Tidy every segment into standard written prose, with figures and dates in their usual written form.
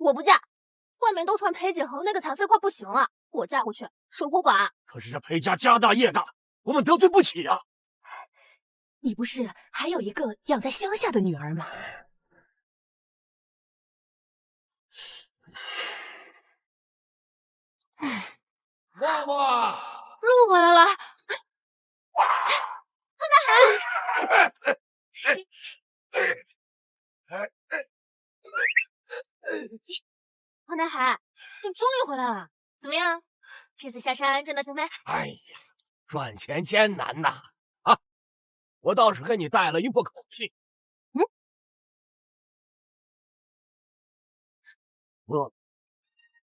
我不嫁，外面都传裴姐和那个残废快不行了，我嫁过去守活寡。可是这裴家家大业大，我们得罪不起啊！你不是还有一个养在乡下的女儿吗？默默，入回来了。黄大海，你终于回来了，怎么样？这次下山赚到钱没？哎呀，赚钱艰难呐！啊，我倒是给你带了一副口气。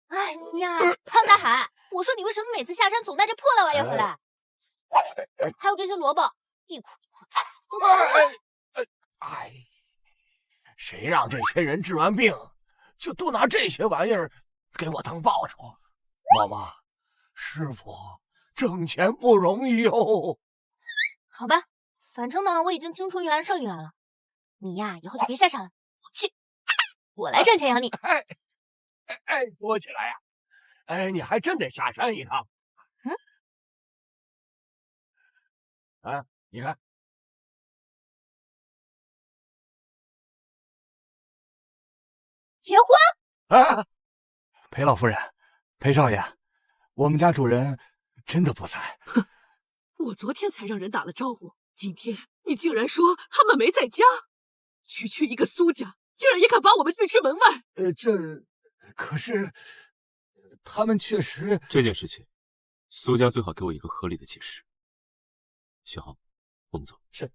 哎呀，胖大海，我说你为什么每次下山总带着破烂玩意回来？还有这些萝卜，一捆一捆都吃了。哎，谁让这些人治完病，就都拿这些玩意儿给我当报酬？妈妈，师傅挣钱不容易哦。好吧，反正呢，我已经清除一栏剩一栏了。你呀，以后就别下山了，我去，我来赚钱养你。说起来呀，你还真得下山一趟。你看，结婚？裴老夫人，裴少爷，我们家主人真的不在。哼，我昨天才让人打了招呼，今天你竟然说他们没在家，区区一个苏家，竟然也敢把我们拒之门外。可是他们确实……这件事情，苏家最好给我一个合理的解释。小豪，我们走。是。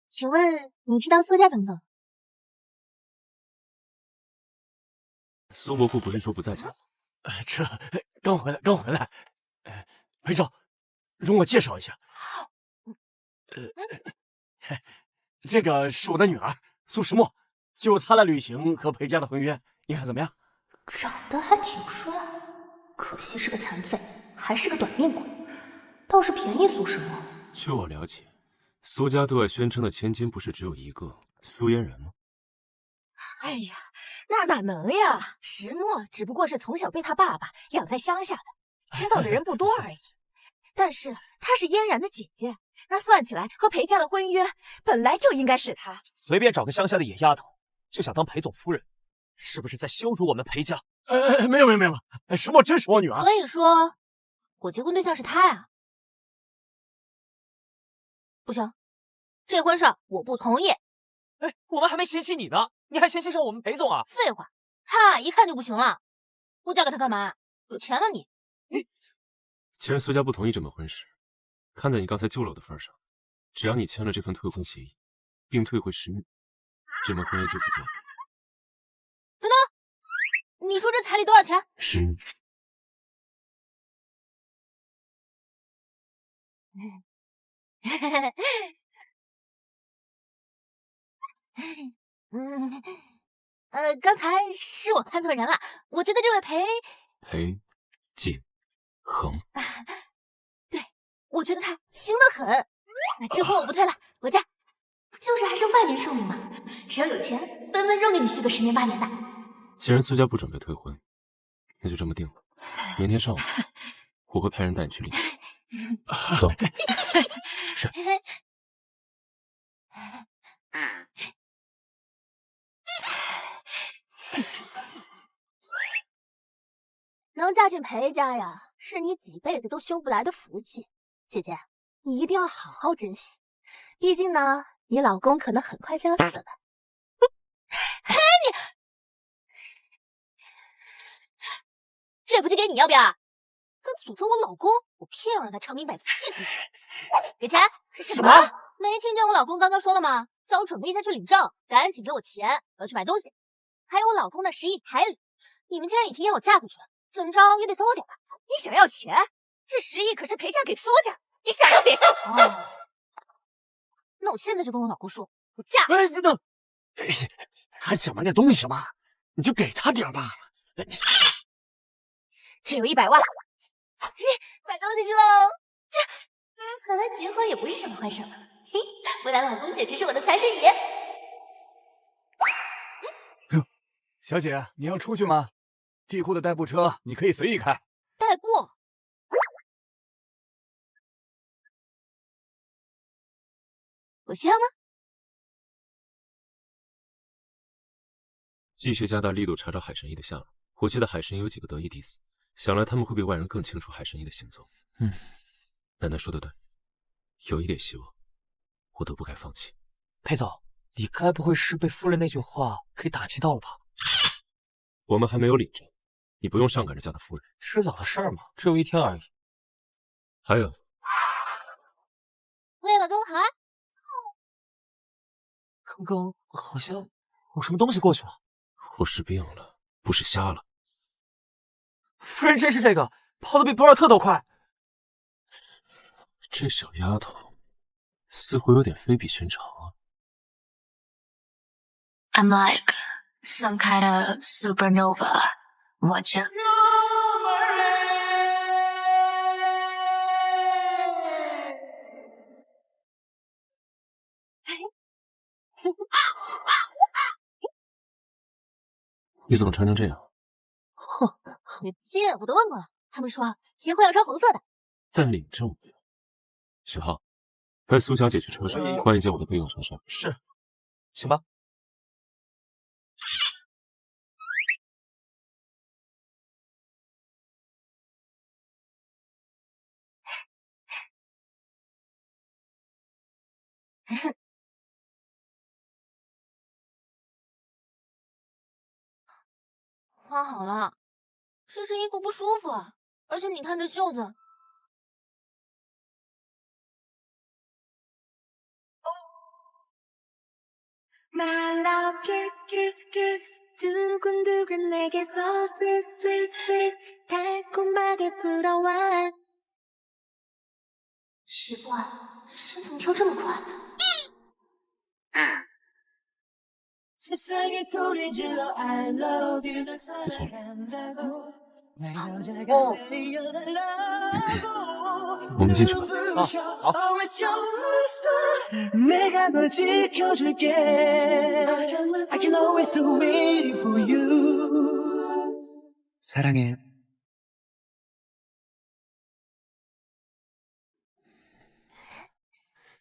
请问你知道苏家怎么走？苏伯父不是说不在家吗？这刚回来。裴少，容我介绍一下。这个是我的女儿苏石墨，就她来履行和裴家的婚约，你看怎么样？长得还挺帅，可惜是个残废，还是个短命鬼，倒是便宜苏石墨。据我了解，苏家对外宣称的千金不是只有一个苏嫣然吗？哎呀，那哪能呀！石墨只不过是从小被他爸爸养在乡下的，知道的人不多而已。但是她是嫣然的姐姐，那算起来和裴家的婚约本来就应该是她。随便找个乡下的野丫头就想当裴总夫人，是不是在羞辱我们裴家？没有，石墨真是我女儿。所以说，我结婚对象是她呀。不行，这婚事我不同意。我们还没嫌弃你呢，你还嫌弃上我们裴总啊？废话，他一看就不行了，我嫁给他干嘛？有钱了你。既然苏家不同意这门婚事，看在你刚才救了我的份上，只要你签了这份退婚协议，并退回10女，这门婚约就不做。等等，你说这彩礼多少钱？10女。刚才是我看错人了，我觉得这位裴景恒，对，我觉得他行得很。那这婚我不退了，我嫁。不就是还剩半年寿命吗？只要有钱，分分钟给你续个10年8年的。既然苏家不准备退婚，那就这么定了。明天上午，我会派人带你去领。走。是。能嫁进裴家呀，是你几辈子都修不来的福气。姐姐，你一定要好好珍惜，毕竟呢，你老公可能很快就要死了。嘿，你这不借给你要不要？敢诅咒我老公，我偏要让他长命百岁，气死你！给钱！什么？没听见我老公刚刚说了吗？叫我准备一下去领证，赶紧给我钱，我要去买东西。还有我老公的10亿彩礼，你们既然已经让我嫁过去了，怎么着也得分我点吧？你想要钱？这10亿可是裴家给苏家，你想都别想。哦，那我现在就跟我老公说，我嫁。哎，等，还想买点东西嘛，你就给他点吧。只有100万，买东西去喽！看来结婚也不是什么坏事嘛。嘿，未来老公简直是我的财神爷。小姐，你要出去吗？地库的代步车你可以随意开。代步。我需要吗？继续加大力度查找海神医的下落。我记得海神医有几个得意弟子，想来他们会比外人更清楚海神医的行踪。奶奶说的对，有一点希望，我都不该放弃。裴总，你该不会是被夫人那句话给打击到了吧？我们还没有领证，你不用上赶着叫她夫人。迟早的事儿嘛，只有1天而已。还有，为了东海，刚刚好像有什么东西过去了。我是病了，不是瞎了。夫人真是这个，跑得比博尔特都快。这小丫头似乎有点非比寻常啊。I'm like some kind of supernova watching. 你怎么穿成这样？姐，我都问过了，他们说结婚要穿红色的。但领证不用。许浩，带苏小姐去车上，换一件我的备用长衫。是，请吧。花好了，这身衣服不舒服啊，而且你看这袖子。My love kiss kiss kiss 두근두근 내게서 sweet sweet sweet 달콤하게 불어와 奇怪，心怎么跳这么快？ 세상에 소리 질러 I love you 널 사랑한다고 날 여자가 되어달라고 我们进去吧。好。 Always your star 내가 널 지켜줄게 I can always do it for you 사랑해.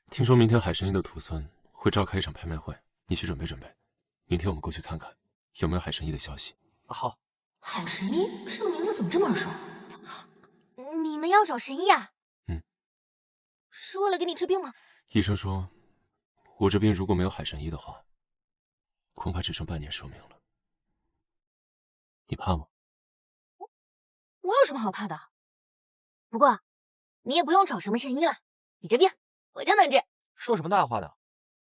听说明天海神医的徒孙会召开一场拍卖会，你去准备准备。明天我们过去看看有没有海神医的消息。好，海神医这个名字怎么这么耳熟？你们要找神医啊？是为了给你治病吗？医生说，我这病如果没有海神医的话，恐怕只剩半年寿命了。你怕吗？我有什么好怕的？不过你也不用找什么神医了，你这病我就能治。说什么大话呢？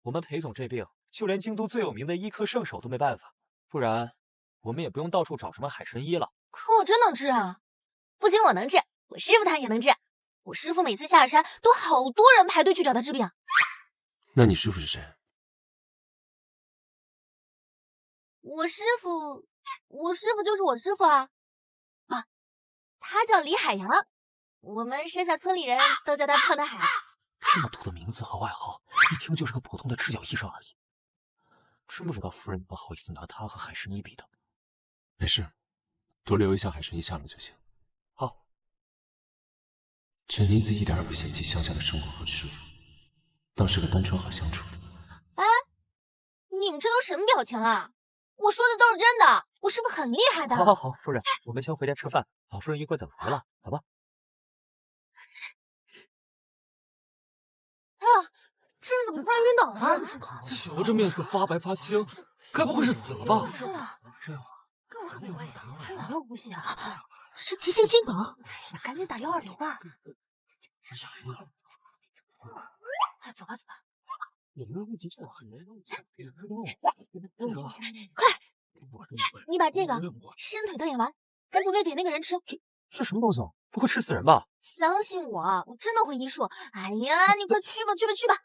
我们裴总这病，就连京都最有名的医科圣手都没办法，不然我们也不用到处找什么海神医了。可我真能治啊！不仅我能治，我师傅他也能治。我师傅每次下山都好多人排队去找他治病。那你师傅是谁？我师傅就是我师傅啊！啊，他叫李海洋，我们山下村里人都叫他胖大海。这么土的名字和外号，一听就是个普通的赤脚医生而已。真不知道夫人不好意思拿他和海神医比的。没事，多留意下海神医下落就行。好。陈妮子一点也不嫌弃乡下的生活和师傅，倒是个单纯好相处的。哎，你们这都什么表情啊？我说的都是真的，我师傅很厉害的。好，夫人，我们先回家吃饭，老夫人一会等来了，走吧。哎呀，这人怎么突然晕倒了？瞧这面色发白发青，该不会是死了吧？跟我可没关系，还有没有呼吸啊？是急性心梗，哎呀，赶紧打120吧。哎，走吧走吧。快，你把这个伸腿瞪眼丸跟左边给那个人吃。这什么东西？不会吃死人吧？相信我，我真的会医术。哎呀，你快去吧，去吧，去吧！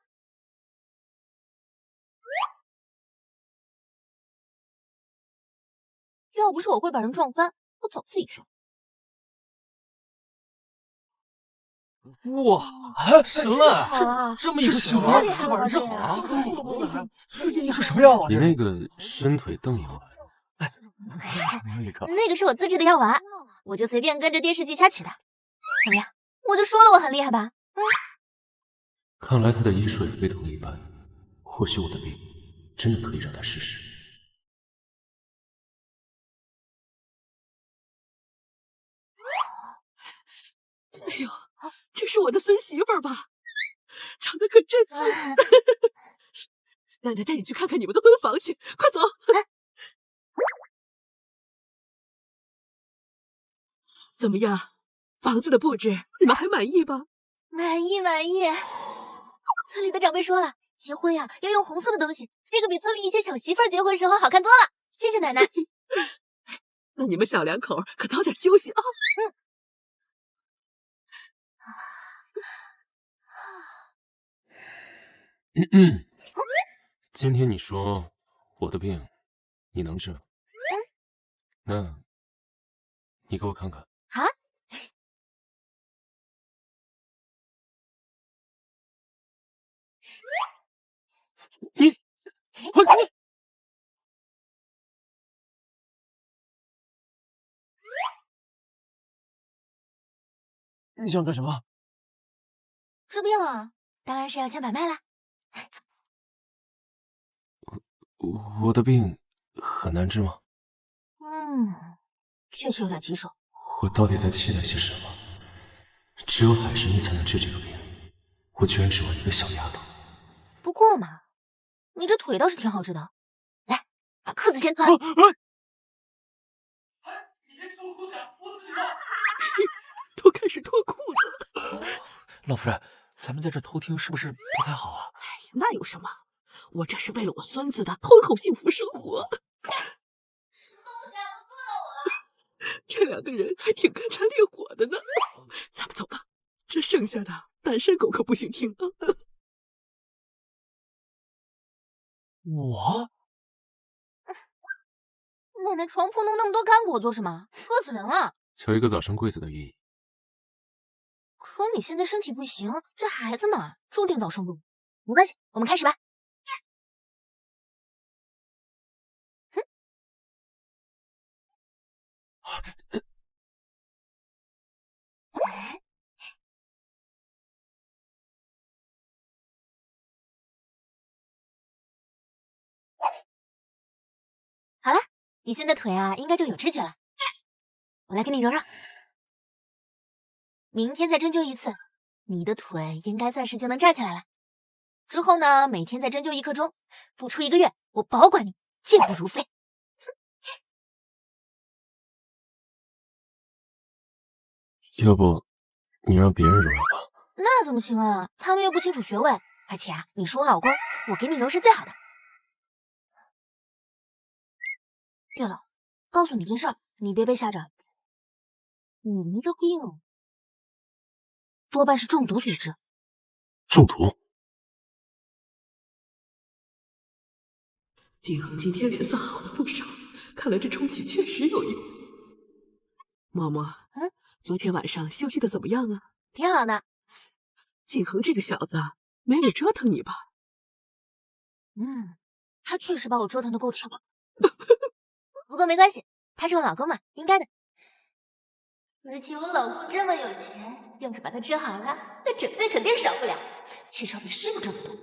要不是我会把人撞翻，我早自己去了。哇，哎，神了！好啊，这么一个小太厉人就把人治害了这好了，谢谢你，这什么药啊？你那个伸腿瞪眼丸，那个是我自制的药丸，我就随便跟着电视剧瞎取的。怎么样？我就说了我很厉害吧？看来他的医术也非同一般，或许我的病真的可以让他试试。哎呦，这是我的孙媳妇儿吧？长得可真俊。奶奶带你去看看你们的婚房去，快走！怎么样，房子的布置你们还满意吧？满意满意。村里的长辈说了，结婚呀要用红色的东西，这个比村里一些小媳妇儿结婚时候好看多了。谢谢奶奶。那你们小两口可早点休息啊。今天你说我的病你能治吗？那你给我看看。啊？你想干什么？治病啊，当然是要先把脉啦。我的病很难治吗？确实有点棘手。我到底在期待些什么？只有海神医才能治这个病，我居然指望一个小丫头。不过嘛，你这腿倒是挺好治的。来，把裤子先脱了。都开始脱裤子了。老夫人，咱们在这偷听是不是不太好啊？那有什么？我这是为了我孙子的婚后幸福生活。这两个人还挺干柴烈火的呢。咱们走吧，这剩下的单身狗可不行听啊。我奶奶床铺弄那么多干果做什么？饿死人了。求一个早生贵子的寓意。可你现在身体不行，这孩子嘛，注定早生不如。没关系，我们开始吧。好了，你现在腿啊，应该就有知觉了。我来给你揉揉。明天再针灸一次，你的腿应该暂时就能站起来了。之后呢，每天再针灸1刻钟，不出1个月，我保管你健步如飞。要不你让别人揉揉吧？那怎么行啊？他们又不清楚穴位，而且啊，你是我老公，我给你揉是最好的。对了，告诉你件事儿，你别被吓着。你的病多半是中毒所致。中毒？景恒今天脸色好了不少，看来这冲洗确实有用。嬷嬷，昨天晚上休息的怎么样啊？挺好的。景恒这个小子没有折腾你吧？他确实把我折腾的够呛。不过没关系，他是我老公嘛，应该的。而且我老公这么有钱，要是把他治好了，那整费肯定少不了，至少比师傅挣得多。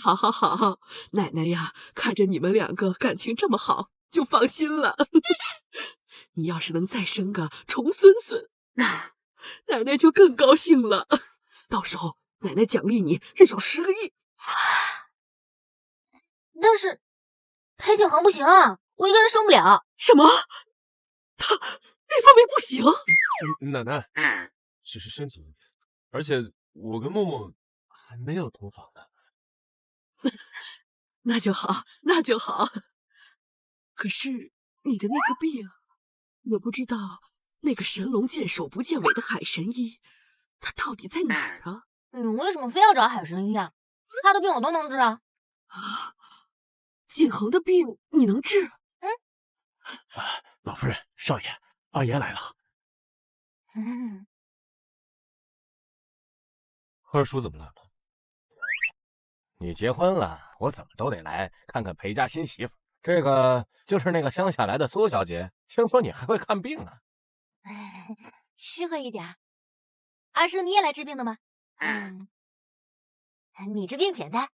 好好好，奶奶呀，看着你们两个感情这么好，就放心了。你要是能再生个重孙孙，那奶奶就更高兴了。到时候奶奶奖励你至少10个亿。但是裴景恒不行啊，我一个人生不了。什么？他那方面不行？奶奶，只是身体问题，而且我跟默默还没有同房呢。那就好，那就好。可是你的那个病，也不知道那个神龙见首不见尾的海神医，他到底在哪儿啊？你为什么非要找海神医啊？他的病我都能治啊！啊，景恒的病你能治？老夫人、少爷，二爷来了。二叔怎么来了？你结婚了，我怎么都得来看看裴家新媳妇。这个就是那个乡下来的苏小姐，听说你还会看病啊？是会一点。二叔，你也来治病的吗？你这病简单，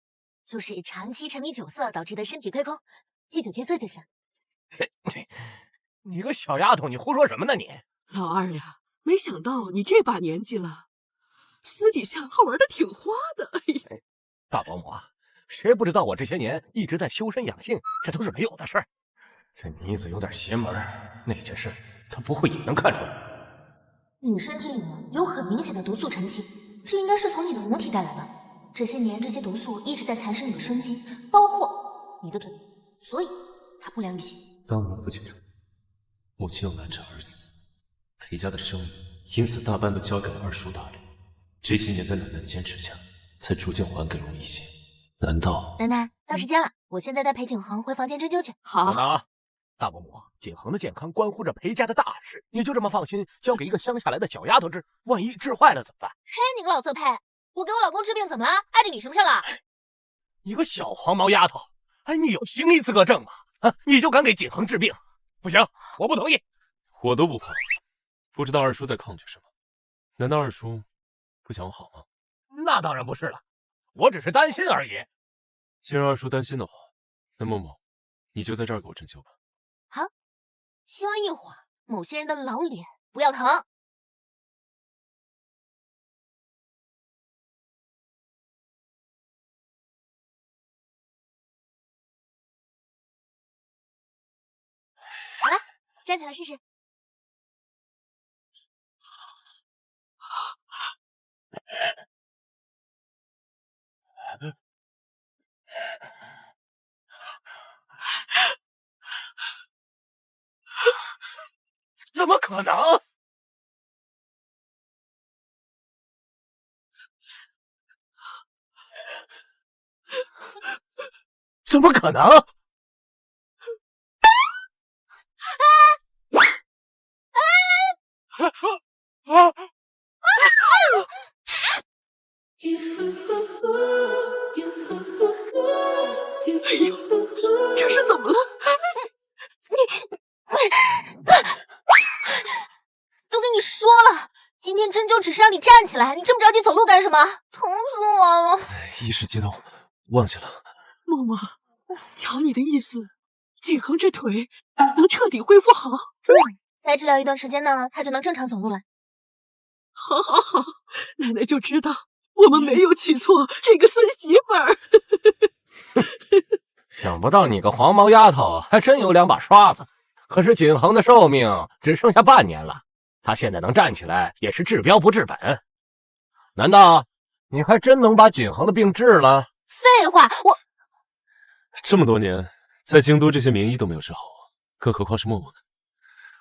就是长期沉迷酒色导致的身体亏空，借酒戒色就行。你个小丫头，你胡说什么呢你？老二呀，没想到你这把年纪了，私底下还玩的挺花的。大保姆啊，谁不知道我这些年一直在修身养性，这都是没有的事儿。这妮子有点邪门，那件事她不会也能看出来。你身体里面有很明显的毒素沉积，这应该是从你的母体带来的。这些年，这些毒素一直在蚕食你的生机，包括你的腿，所以它不良于行。当年父亲病，母亲又难产而死，裴家的生意因此大半都交给了二叔打理。这些年在奶奶的坚持下，才逐渐还给了我一些。难道……奶奶，到时间了，我现在带裴景恒回房间针灸去。好。大伯母，景恒的健康关乎着裴家的大事，你就这么放心交给一个乡下来的小丫头治？万一治坏了怎么办？嘿，你个老色胚，我给我老公治病怎么了？碍着你什么事了？你个小黄毛丫头，你有行医资格证吗？你就敢给景恒治病？不行，我不同意。我都不怕，不知道二叔在抗拒什么？难道二叔不想我好吗？那当然不是了，我只是担心而已。既然二叔担心的话，那默默，你就在这儿给我针灸吧。好，希望一会儿某些人的老脸不要疼。好了，站起来试试。怎么可能？怎么可能？哎呦，这是怎么了？都跟你说了，今天针灸只是让你站起来，你这么着急走路干什么？疼死我了！一时激动，忘记了。默默，瞧你的意思，景恒这腿能彻底恢复好？再治疗一段时间呢，他就能正常走路了。好，好，好，奶奶就知道我们没有娶错这个孙媳妇儿。想不到你个黄毛丫头还真有两把刷子。可是景恒的寿命只剩下半年了，他现在能站起来也是治标不治本。难道你还真能把景恒的病治了？废话，我这么多年，在京都这些名医都没有治好我，更何况是默默呢？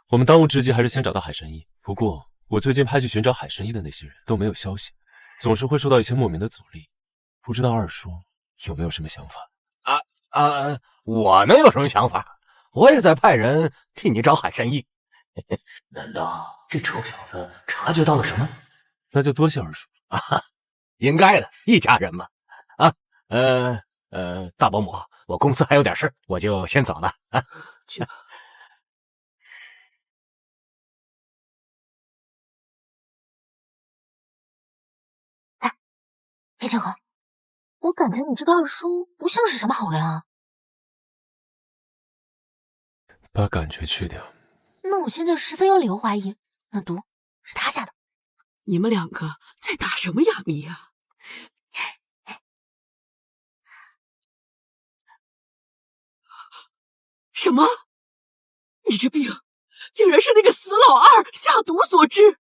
我们当务之急还是先找到海神医。不过，我最近派去寻找海神医的那些人都没有消息，总是会受到一些莫名的阻力。不知道二叔有没有什么想法？我能有什么想法？我也在派人替你找海神医。难道这臭小子察觉到了什么？那就多谢二叔啊，应该的，一家人嘛。大保姆，我公司还有点事，我就先走了啊。去吧。哎，裴景恒，我感觉你这个二叔不像是什么好人啊。把感觉去掉。那我现在十分有理由怀疑，那毒是他下的。你们两个在打什么哑谜啊？什么？你这病竟然是那个死老二下毒所致！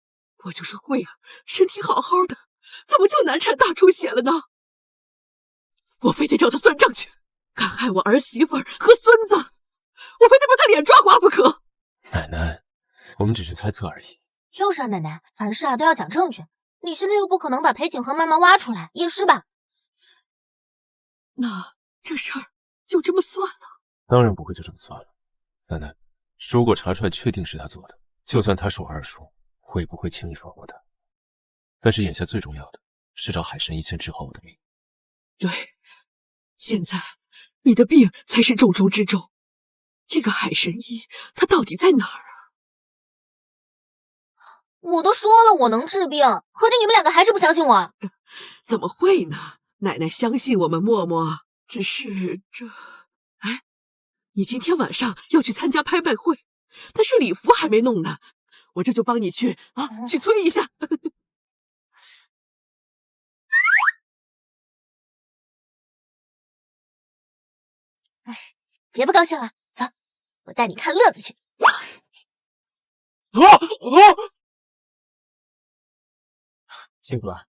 我就说慧儿身体好好的，怎么就难产大出血了呢？我非得找他算账去，敢害我儿媳妇儿和孙子，我非得把他脸抓花不可！奶奶，我们只是猜测而已。就是啊，奶奶，凡事啊都要讲证据。你现在又不可能把裴景和妈妈挖出来，也是吧？那这事儿就这么算了？当然不会就这么算了。奶奶，如果查出来确定是他做的，就算他是我二叔，我也不会轻易放过他。但是眼下最重要的是找海神医先治好我的病。对，现在你的病才是重中之重。这个海神医他到底在哪儿啊？我都说了我能治病，合着你们两个还是不相信我？怎么会呢？奶奶相信我们默默，只是这……哎，你今天晚上要去参加拍卖会，但是礼服还没弄呢，我这就帮你去去催一下。哎，别不高兴了，走，我带你看乐子去。辛苦了。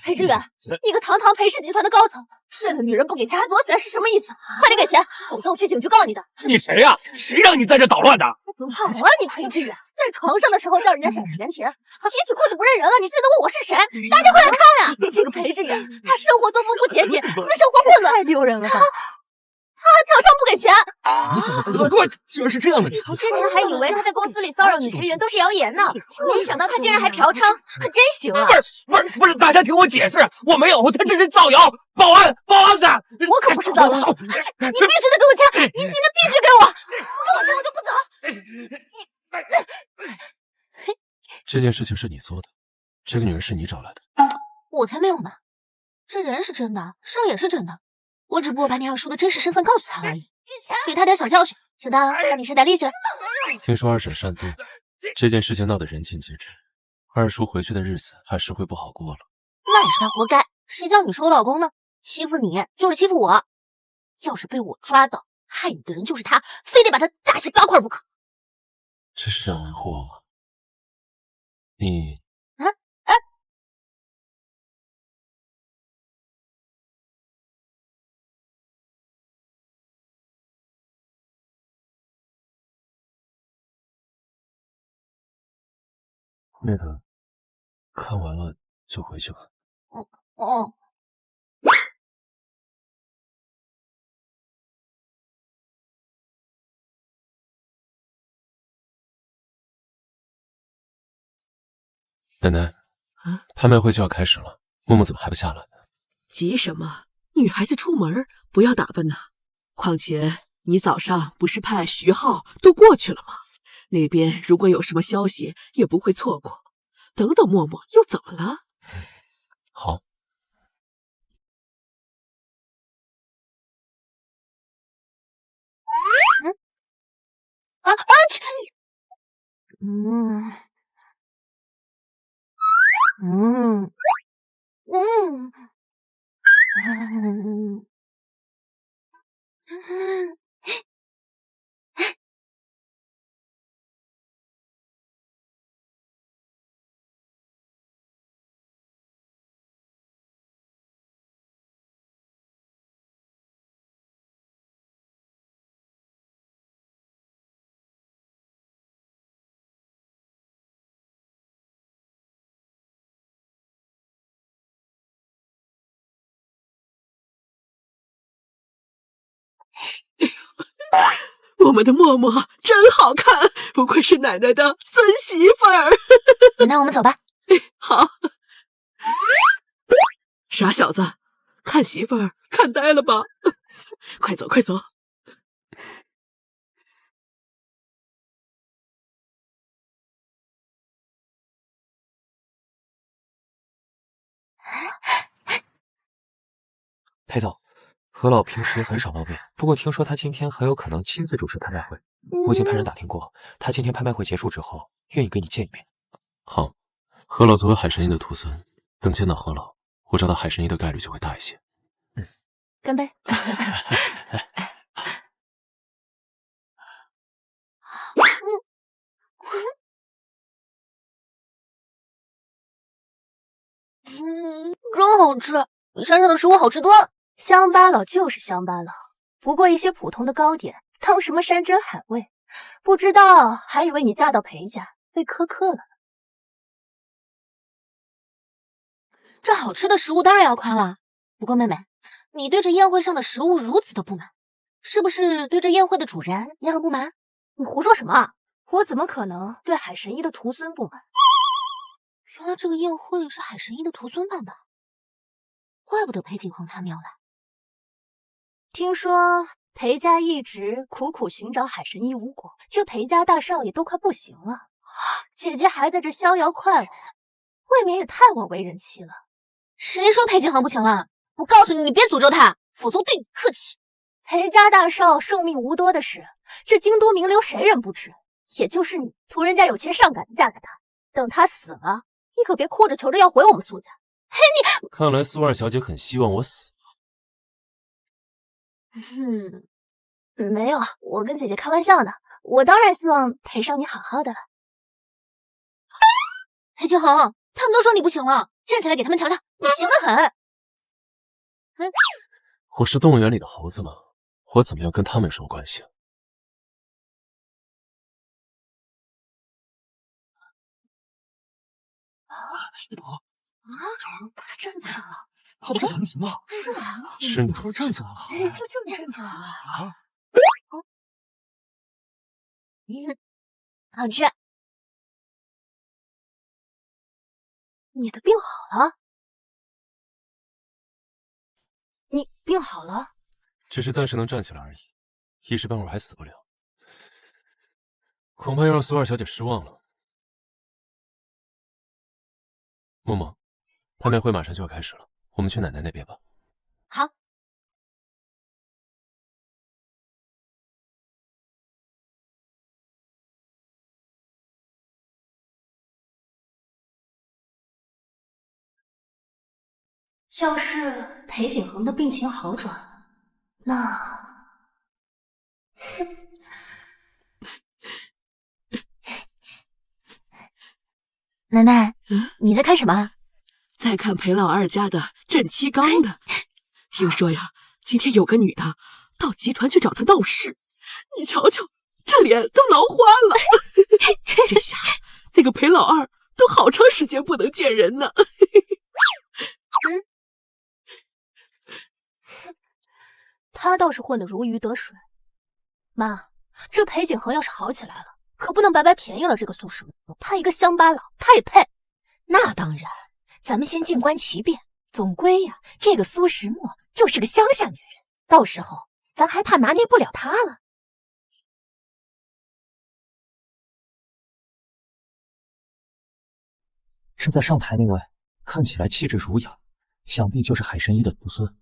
裴志远，一个堂堂裴氏集团的高层，睡了女人不给钱还躲起来是什么意思？快点给钱，否则我去警局告你的。你谁呀？谁让你在这捣乱的？好啊，你裴志远，在床上的时候叫人家小甜甜，提起裤子不认人了。你现在问我是谁？大家快来看啊！这个裴志远，他生活作风不检点，私生活混乱，太丢人了吧！他还嫖娼不给钱。没想到恶棍居然是这样的人。之前还以为他在公司里骚扰女职员都是谣言呢，没想到他竟然还嫖娼，可真行啊！不是，大家听我解释，我没有，他这是造谣，报案的。我可不是造谣，你必须得给我钱，你今天必须给我，不给我钱我就不走。这件事情是你做的，这个女人是你找来的。我才没有呢，这人是真的，事儿也是真的，我只不过把你二叔的真实身份告诉他而已，给他点小教训。小当看你省点力气了。听说二婶善妒，这件事情闹得人尽皆知，二叔回去的日子还是会不好过了。那也是他活该，谁叫你是我老公呢？欺负你就是欺负我，要是被我抓到，害你的人就是他，非得把他大卸8块不可。这是在维护我吗？你那个看完了就回去吧。哦。奶奶，拍卖会就要开始了，默默怎么还不下来？急什么？女孩子出门不要打扮呐。况且你早上不是派徐浩都过去了吗？那边如果有什么消息也不会错过。等等，默默又怎么了？好。去！嗯。我们的默默真好看，不愧是奶奶的孙媳妇儿。那我们走吧。好。傻小子，看媳妇儿看呆了吧？快走快走。裴总，何老平时很少冒昧，不过听说他今天很有可能亲自主持拍卖会，我已经派人打听过，他今天拍卖会结束之后愿意跟你见一面。好，何老作为海神医的徒孙，等见到何老，我找到海神医的概率就会大一些。干杯！真好吃，比山上的食物好吃多了。乡巴佬就是乡巴佬，不过一些普通的糕点，当什么山珍海味，不知道还以为你嫁到裴家被苛刻了。这好吃的食物当然要夸了。不过妹妹，你对这宴会上的食物如此的不满，是不是对这宴会的主人也很不满？你胡说什么？我怎么可能对海神医的徒孙不满？原来这个宴会是海神医的徒孙办的，怪不得裴景恒他们要来。听说裴家一直苦苦寻找海神医无果，这裴家大少爷都快不行了，姐姐还在这逍遥快活，未免也太枉为人妻了。谁说裴景恒不行了？我告诉你，你别诅咒他，否则我对你客气。裴家大少寿命无多的是，这京都名流谁人不知？也就是你，图人家有钱上赶的嫁给他，等他死了，你可别哭着求着要回我们苏家。嘿，你看来苏二小姐很希望我死。没有，我跟姐姐开玩笑呢。我当然希望裴少你好好的了。裴景恒，他们都说你不行了，站起来给他们瞧瞧，你行得很。我是动物园里的猴子吗？我怎么样跟他们有什么关系啊？他站起来了，他不是残疾吗？是啊，是你突然站起来了，哎，就这么站起来了啊！好吃。你的病好了？你病好了？只是暂时能站起来而已，一时半会儿还死不了。恐怕要让苏二小姐失望了。默默，拍卖会马上就要开始了，我们去奶奶那边吧。好。要是裴景恒的病情好转，那……奶奶，你在看什么？在看裴老二家的镇七缸的。听说呀，今天有个女的到集团去找他闹事，你瞧瞧，这脸都挠花了。这下那个裴老二都好长时间不能见人呢。他倒是混得如鱼得水。妈，这裴景恒要是好起来了，可不能白白便宜了这个苏轼。他一个乡巴佬，他也配？那当然，咱们先静观其变。总归呀，这个苏石墨就是个乡下女人，到时候咱还怕拿捏不了她了。正在上台那位，看起来气质儒雅，想必就是海神医的徒孙，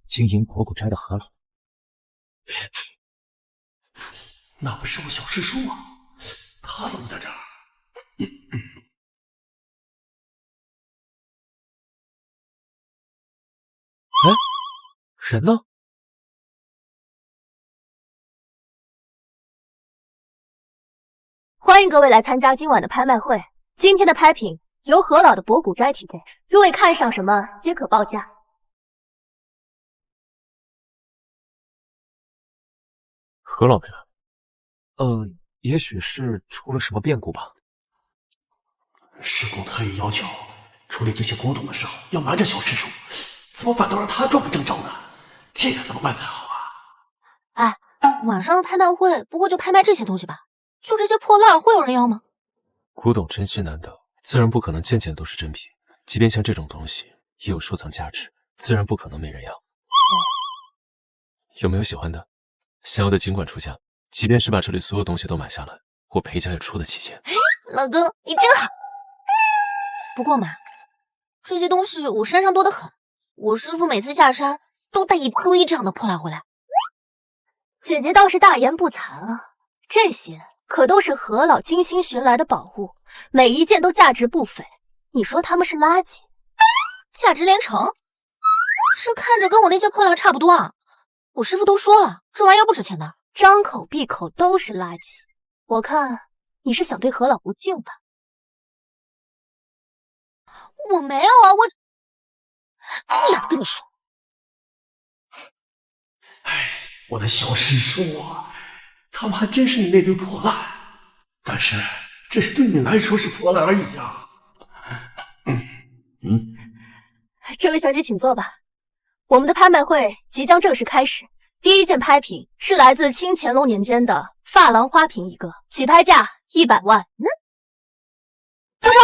经营博古斋的何老。那不是我小师叔吗？他怎么在这儿？哎，人呢？欢迎各位来参加今晚的拍卖会。今天的拍品由何老的博古斋提供，诸位看上什么皆可报价。何老没来？也许是出了什么变故吧。师公特意要求处理这些古董的时候要瞒着小师叔，怎么反倒让他撞了正着呢？这可怎么办才好啊？哎，晚上的拍卖会不过就拍卖这些东西吧？就这些破烂会有人要吗？古董珍稀难得，自然不可能件件都是珍品。即便像这种东西也有收藏价值，自然不可能没人要。有没有喜欢的？想要的尽管出价，即便是把这里所有东西都买下来，我裴家也出得起钱。老公，你真好。不过嘛，这些东西我身上多得很，我师父每次下山都带一堆这样的破烂回来。姐姐倒是大言不惭啊，这些可都是何老精心寻来的宝物，每一件都价值不菲。你说他们是垃圾？价值连城？这看着跟我那些破烂差不多啊！我师父都说了，这玩意儿不值钱的，张口闭口都是垃圾。我看你是想对何老不敬吧？我没有啊，我懒得跟你说。哎，我的小师叔啊，他们还真是你那堆破烂，但是这是对你来说是破烂而已呀。这位小姐请坐吧。我们的拍卖会即将正式开始。第一件拍品是来自清乾隆年间的珐琅花瓶一个，起拍价100万。多少？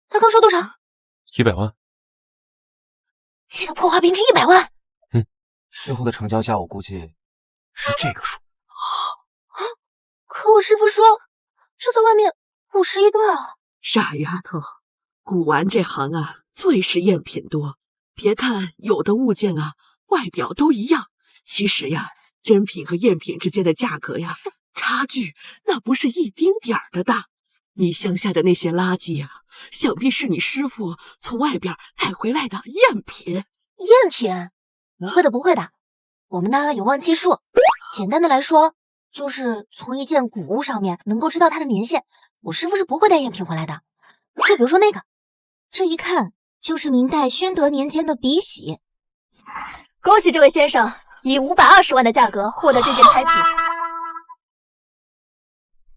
他刚说多少？100万。这个破花瓶值100万。最后的成交价我估计是这个数。可我师傅说这在外面50亿对啊。傻丫头，古玩这行啊，最是赝品多。别看有的物件啊，外表都一样，其实呀，真品和赝品之间的价格呀，差距那不是一丁点儿的大。你乡下的那些垃圾啊，想必是你师傅从外边带回来的赝品。赝品？不会的，不会的。我们那有万期数，简单的来说，就是从一件古物上面能够知道它的年限。我师傅是不会带赝品回来的。就比如说那个，这一看就是明代宣德年间的笔洗。恭喜这位先生以520万的价格获得这件拍品。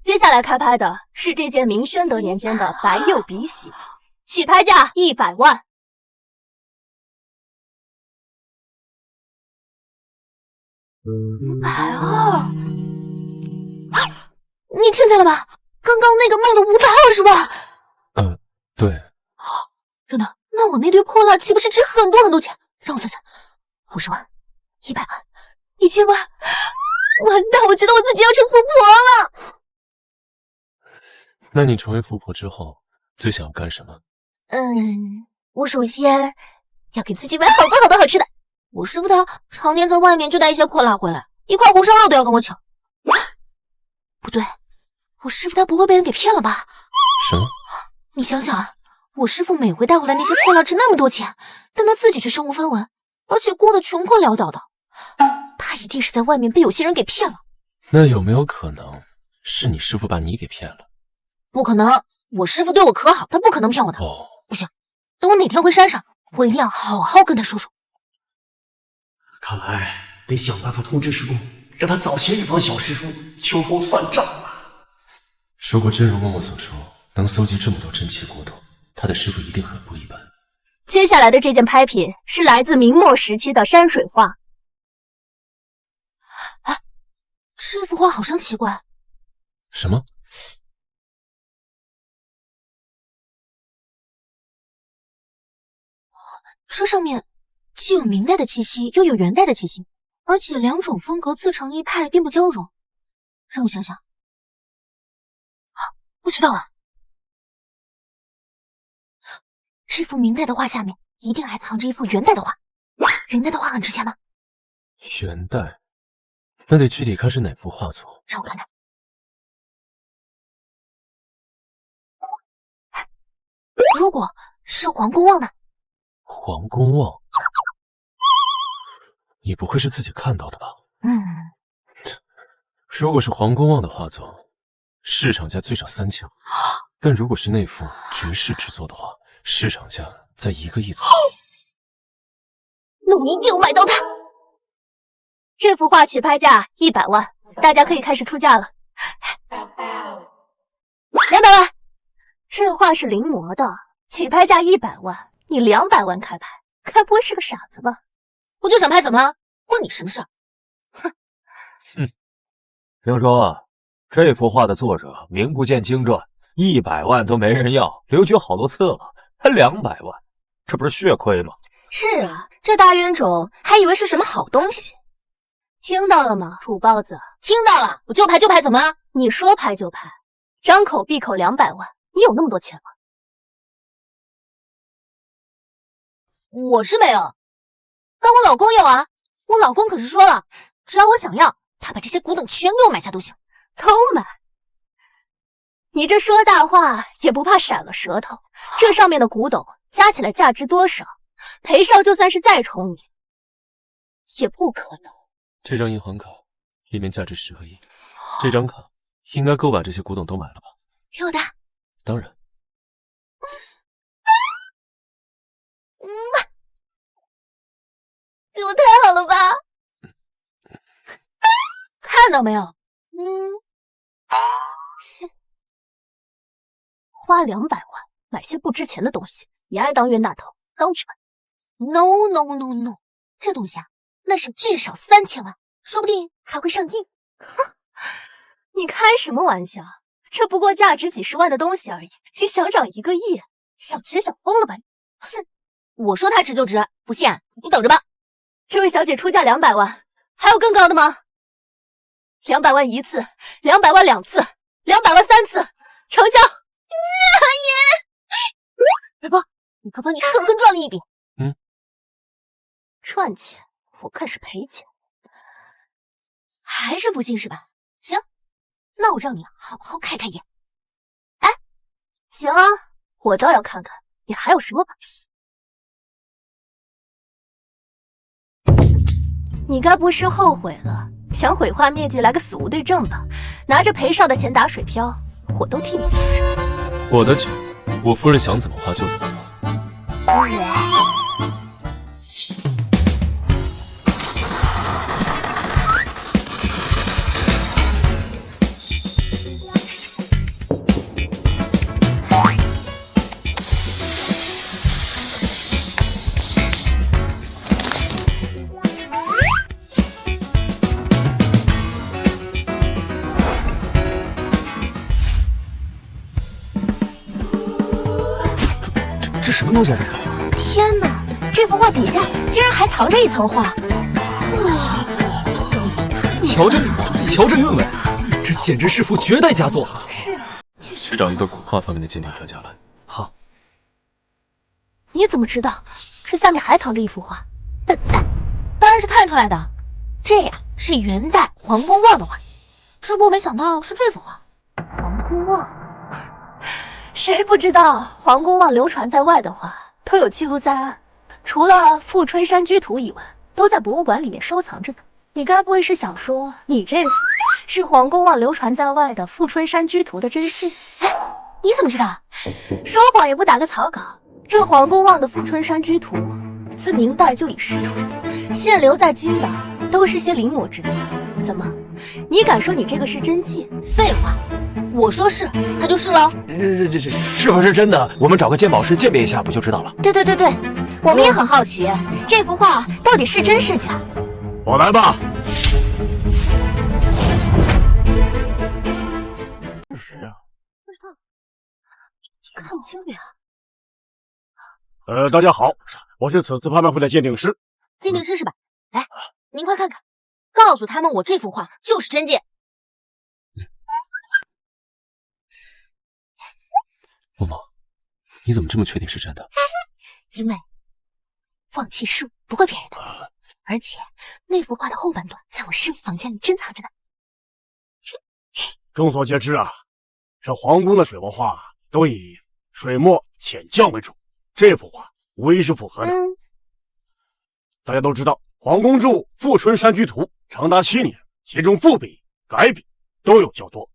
接下来开拍的是这件明宣德年间的白釉笔洗，起拍价100万。520？你听见了吗？刚刚那个卖了520万。对。真的？那我那堆破烂岂不是值很多很多钱？让我算算，50万、100万、1000万，完蛋！我觉得我自己要成富婆了。那你成为富婆之后，最想要干什么？我首先要给自己买好多好多好吃的。我师傅他常年在外面就带一些破烂回来，一块红烧肉都要跟我抢。不对，我师傅他不会被人给骗了吧？什么？你想想啊，我师傅每回带回来那些破烂值那么多钱，但他自己却身无分文，而且过得穷困潦倒的。他一定是在外面被有些人给骗了。那有没有可能是你师傅把你给骗了？不可能，我师傅对我可好，他不可能骗我的。不行，等我哪天回山上，我一定要好好跟他说说。看来得想办法通知师公，让他早些预防小师叔秋风算账了。如果真如默默所说，能搜集这么多珍奇古董，他的师傅一定很不一般。接下来的这件拍品是来自明末时期的山水画。哎，这幅画好生奇怪。什么？这上面既有明代的气息，又有元代的气息，而且两种风格自成一派，并不交融。让我想想，我知道了，这幅明代的画下面一定还藏着一幅元代的画。元代的画很值钱吗？元代，那得具体看是哪幅画作。让我看看。如果是黄公望呢？黄公望，你不会是自己看到的吧？如果是黄公望的画作，市场价最少3000，但如果是那幅绝世之作的话，市场价在1个亿左右。那我一定要买到它。这幅画起拍价100万，大家可以开始出价了。200万，这画是临摹的，起拍价100万。你200万开拍，该不会是个傻子吧？我就想拍，怎么了？关你什么事？哼！听说这幅画的作者名不见经传，100万都没人要，留级好多次了，还200万，这不是血亏吗？是啊，这大冤种还以为是什么好东西。听到了吗，土包子？听到了，我就拍就拍，怎么了？你说拍就拍，张口闭口200万，你有那么多钱吗？我是没有，但我老公有啊。我老公可是说了，只要我想要，他把这些古董全给我买下都行。都买？你这说大话也不怕闪了舌头？这上面的古董加起来价值多少？裴少就算是再宠你，也不可能。这张银行卡里面价值10个亿，这张卡应该够把这些古董都买了吧？给我的。当然。给我太好了吧！看到没有，花200万买些不值钱的东西，也爱当冤大头，刚去吧。No no no no， 这东西啊，那是至少3000万，说不定还会上亿。哼，你开什么玩笑？这不过价值几十万的东西而已，你想涨1个亿，想钱想疯了吧你？哼，我说它值就值，不信你等着吧。这位小姐出价200万，还有更高的吗？200万1次，200万2次，200万3次，成交！阿姨，老婆，你快帮你狠狠赚了一笔。赚钱，我看是赔钱。还是不信是吧？行，那我让你好好开开眼。哎，行啊，我倒要看看你还有什么把戏。你该不是后悔了，想毁化灭迹来个死无对证吧？拿着裴少的钱打水漂，我都替你做事。我的钱，我夫人想怎么花就怎么花。什么东西啊？这是！天哪，这幅画底下竟然还藏着一层画！哇，瞧这韵味，这简直是幅绝代佳作。是啊，去找一个古画方面的鉴定专家来。好。你怎么知道这下面还藏着一幅画？笨蛋，当然是看出来的。这呀是元代黄公望的画，只不过没想到是这幅画。黄公望。谁不知道黄公望流传在外的画都有记录在案，除了《富春山居图》以外，都在博物馆里面收藏着呢。你该不会是想说你这幅是黄公望流传在外的《富春山居图》的真迹？哎，你怎么知道？说谎也不打个草稿。这黄公望的《富春山居图》自明代就已失传，现留在京的都是些临摹之作。怎么，你敢说你这个是真迹？废话。我说是，他就是了。这是不是真的？我们找个鉴宝师鉴别一下，不就知道了？对，我们也很好奇，这幅画到底是真是假。我来吧。是谁啊？不知道，看不清呀。大家好，我是此次拍卖会的鉴定师。鉴定师是吧？来，您快看看，告诉他们我这幅画就是真迹。默默，你怎么这么确定是真的？因为望气术不会骗人的，而且那幅画的后半段在我师父房间里珍藏着呢。众所皆知啊，这皇宫的水墨画都以水墨浅绛为主，这幅画无疑是符合的。大家都知道，皇宫著《富春山居图》长达7年，其中复笔、改笔都有较多。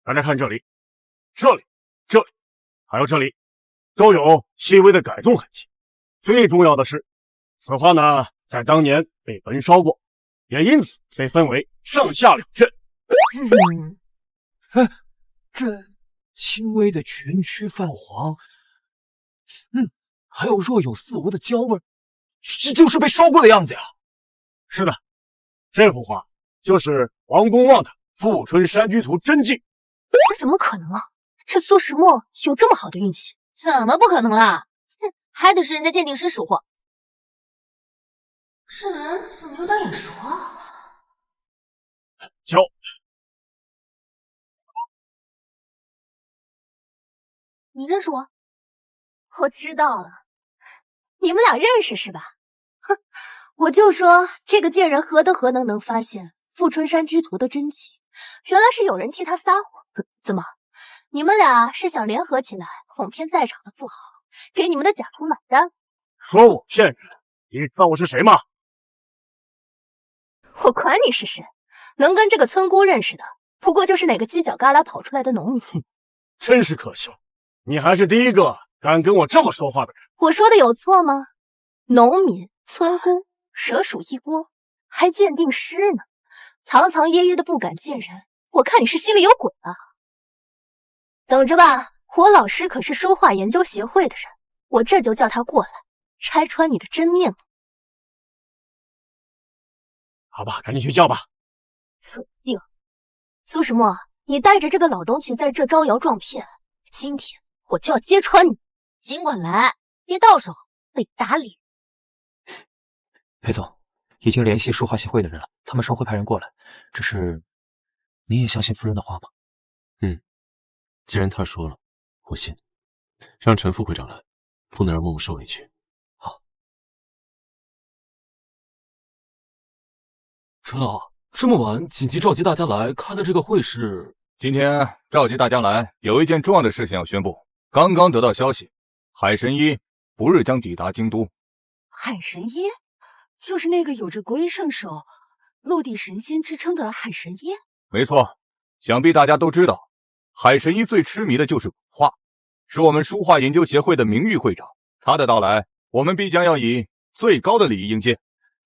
大家看这里。这里，还有这里，都有细微的改动痕迹。最重要的是，此画呢，在当年被焚烧过，也因此被分为上下2卷。这轻微的全区泛黄，还有若有似无的焦味，这就是被烧过的样子呀。是的，这幅画就是黄公望的《富春山居图》真迹。这怎么可能啊？这苏石墨有这么好的运气？怎么不可能啦？还得是人家鉴定师识货。这人怎么有点眼熟啊？你认识我？我知道了，你们俩认识是吧？哼，我就说这个贱人何德何能能发现《富春山居图》的真迹，原来是有人替他撒谎。怎么？你们俩是想联合起来哄骗在场的富豪，给你们的假图买单？说我骗人，你知道我是谁吗？我管你是谁，能跟这个村姑认识的，不过就是哪个犄角旮旯跑出来的农民。真是可笑，你还是第一个敢跟我这么说话的人。我说的有错吗？农民、村姑，蛇鼠一窝，还鉴定师呢？藏藏掖掖的不敢见人，我看你是心里有鬼啊！等着吧，我老师可是书画研究协会的人，我这就叫他过来拆穿你的真面目。好吧，赶紧去叫吧。死定！苏石墨，你带着这个老东西在这招摇撞骗，今天我就要揭穿你！尽管来，别到手被打脸。裴总，已经联系书画协会的人了，他们说会派人过来。只是，你也相信夫人的话吗？既然他说了，我信。让陈副会长来，不能让默默受委屈。好。陈老，这么晚紧急召集大家来开的这个会是？今天召集大家来，有一件重要的事情要宣布。刚刚得到消息，海神医不日将抵达京都。海神医，就是那个有着国医圣手、陆地神仙之称的海神医。没错，想必大家都知道，海神医最痴迷的就是古画，是我们书画研究协会的名誉会长。他的到来，我们必将要以最高的礼仪迎接。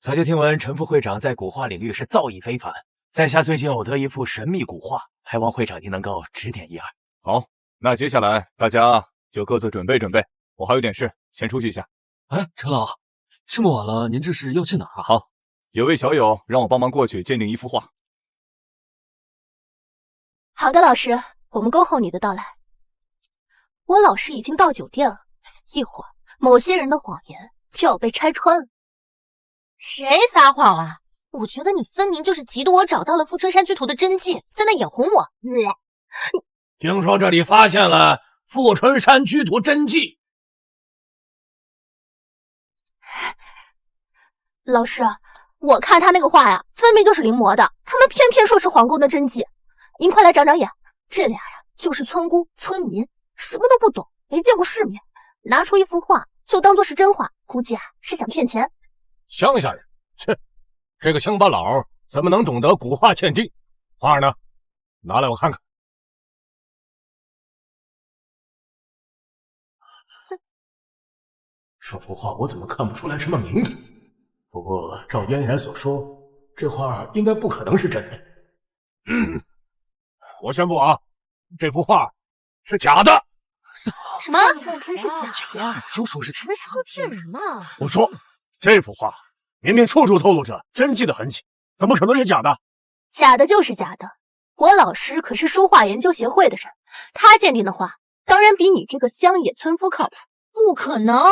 早就听闻陈副会长在古画领域是造诣非凡，在下最近偶得一幅神秘古画，还望会长您能够指点一二。好，那接下来大家就各自准备准备，我还有点事，先出去一下。哎，陈老，这么晚了，您这是要去哪儿啊？好，有位小友让我帮忙过去鉴定一幅画。好的，老师，我们恭候你的到来。我老师已经到酒店了，一会儿某些人的谎言就要被拆穿了。谁撒谎了？我觉得你分明就是嫉妒我找到了富春山居图的真迹，在那眼红我。听说这里发现了富春山居图真迹。老师，我看他那个画呀，分明就是临摹的，他们偏偏说是皇宫的真迹。您快来长长眼，这俩呀就是村姑、村民，什么都不懂，没见过世面，拿出一幅画就当做是真画，估计啊是想骗钱。乡下人，切，这个乡巴佬怎么能懂得古画鉴定？画呢？拿来我看看。这幅画我怎么看不出来什么名堂？不过照嫣然所说，这画应该不可能是真的。我宣布啊，这幅画是假的。什么？半天是假的，就说是假的，是会骗人吗？我说，这幅画明明处处透露着真迹的痕迹，怎么可能是假的？假的就是假的。我老师可是书画研究协会的人，他鉴定的画当然比你这个乡野村夫靠谱。不可能，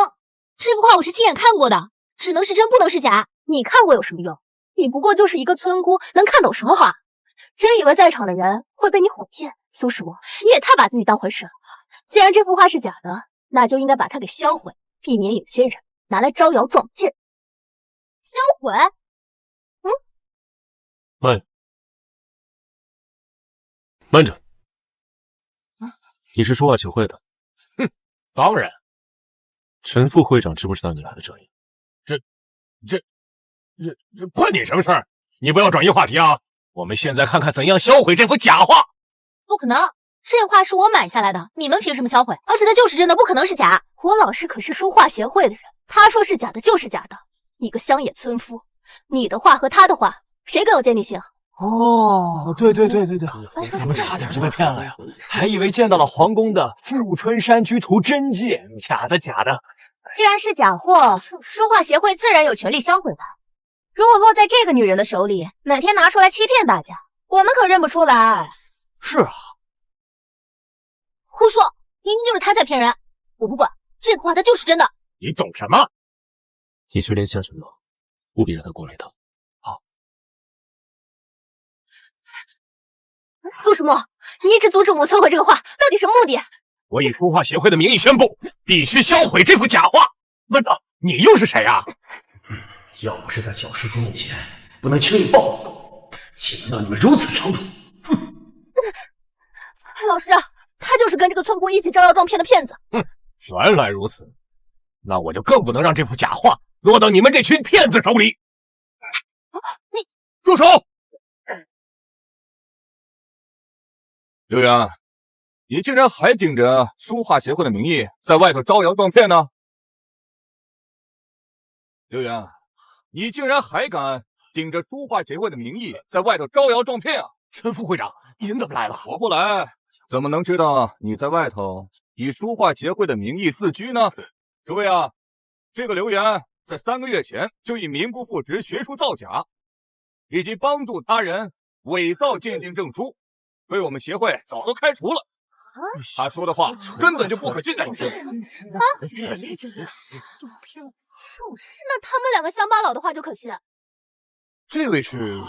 这幅画我是亲眼看过的，只能是真，不能是假。你看过有什么用？你不过就是一个村姑，能看懂什么画？真以为在场的人会被你哄骗？苏师伯，你也太把自己当回事了。既然这幅画是假的，那就应该把它给销毁，避免有些人拿来招摇撞骗。销毁？慢着，你是书画协会的？当然。陈副会长知不知道你来的这里？这关你什么事儿？你不要转移话题啊！我们现在看看怎样销毁这幅假画。不可能，这画是我买下来的，你们凭什么销毁？而且它就是真的，不可能是假。我老师可是书画协会的人，他说是假的就是假的。你个乡野村夫，你的画和他的画，谁更有鉴定性？哦，对，我们差点就被骗了呀，还以为见到了皇宫的富春山居图真迹，假的。既然是假货，书画协会自然有权利销毁它。如果落在这个女人的手里，哪天拿出来欺骗大家，我们可认不出来。是啊，胡说，明明就是他在骗人。我不管，这幅画它就是真的。你懂什么？你去联系陈老，务必让他过来一趟。苏石墨，你一直阻止我们摧毁这个画，到底什么目的？我以书画协会的名义宣布，必须销毁这幅假画。问道，你又是谁啊？要不是在小师兄面前不能轻易暴露，岂能让你们如此长处？老师，他就是跟这个村姑一起招摇撞骗的骗子。原来如此，那我就更不能让这幅假画落到你们这群骗子手里。你住手！刘源，你竟然还顶着书画协会的名义在外头招摇撞骗呢？刘源，你竟然还敢顶着书画协会的名义在外头招摇撞骗啊！陈副会长，您怎么来了？我不来，怎么能知道你在外头以书画协会的名义自居呢？诸位啊，这个刘岩在3个月前就以名不副实、学术造假，以及帮助他人伪造鉴定证书，被我们协会早都开除了。他说的话根本就不可信的。那他们2个乡巴佬的话就可信？这位是，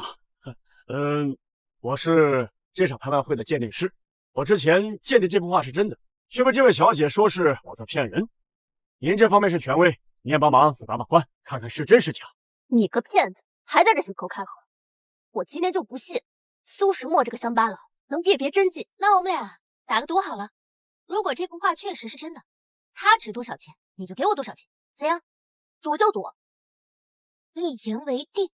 我是这场拍卖会的鉴定师。我之前鉴定这幅画是真的，却被这位小姐说是我在骗人。您这方面是权威，您也帮忙把关，看看是真是假。你个骗子，还在这信口开河！我今天就不信苏石墨这个乡巴佬能辨别真迹。那我们俩打个赌好了，如果这幅画确实是真的，他值多少钱，你就给我多少钱，怎样？赌就赌，一言为定。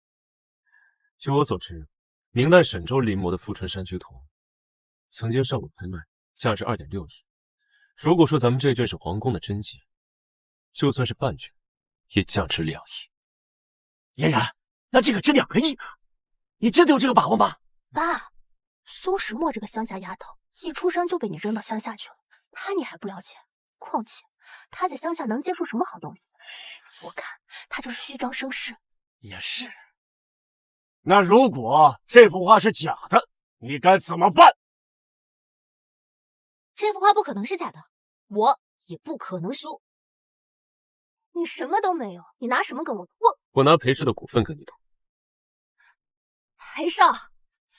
据我所知，明代沈州临摹的《富春山居图》曾经上过拍卖，价值2.6亿。如果说咱们这卷是皇宫的真迹，就算是半卷，也价值2亿。嫣然，那这个值2个亿，你真的有这个把握吗？爸，苏石墨这个乡下丫头，一出生就被你扔到乡下去了，她你还不了解？况且她在乡下能接触什么好东西？我看她就是虚张声势。也是。那如果这幅画是假的，你该怎么办？这幅画不可能是假的，我也不可能输。你什么都没有，你拿什么跟我赌？我拿裴氏的股份跟你赌。裴少，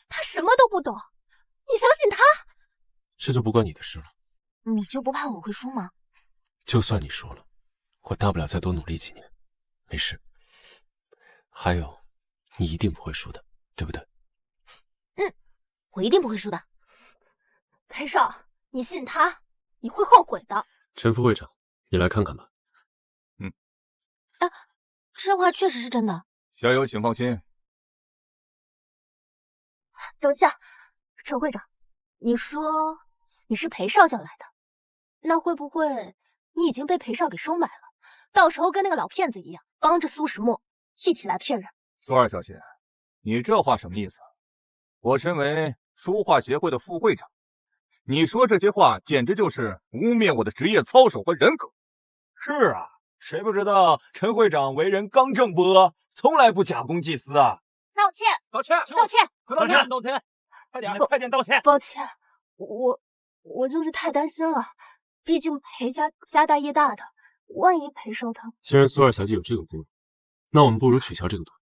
他什么都不懂，你相信他？这就不关你的事了。你就不怕我会输吗？就算你输了，我大不了再多努力几年，没事。还有，你一定不会输的，对不对？我一定不会输的。裴少，你信他，你会后悔的。陈副会长，你来看看吧。这画确实是真的。小友请放心。等下，陈会长，你说你是裴少叫来的，那会不会你已经被裴少给收买了？到时候跟那个老骗子一样，帮着苏石墨一起来骗人。苏二小姐，你这话什么意思？我身为书画协会的副会长，你说这些话简直就是污蔑我的职业操守和人格。是啊，谁不知道陈会长为人刚正不阿，从来不假公济私啊！道歉！道歉！道歉！道歉！道歉！快点道歉！抱歉，我就是太担心了，毕竟裴家家大业大的，万一裴少他……既然苏二小姐有这个顾虑，那我们不如取消这个赌约。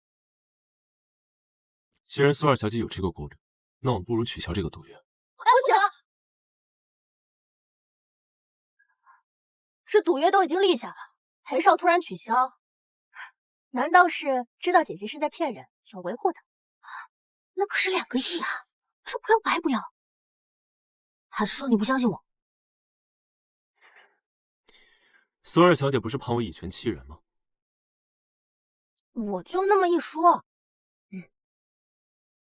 既然苏二小姐有这个顾虑，那我们不如取消这个赌约。不行，这赌约都已经立下了，裴少突然取消，难道是知道姐姐是在骗人，想维护她？那可是2个亿啊，这不要白不要？还是说你不相信我？苏二小姐不是怕我以权欺人吗？我就那么一说。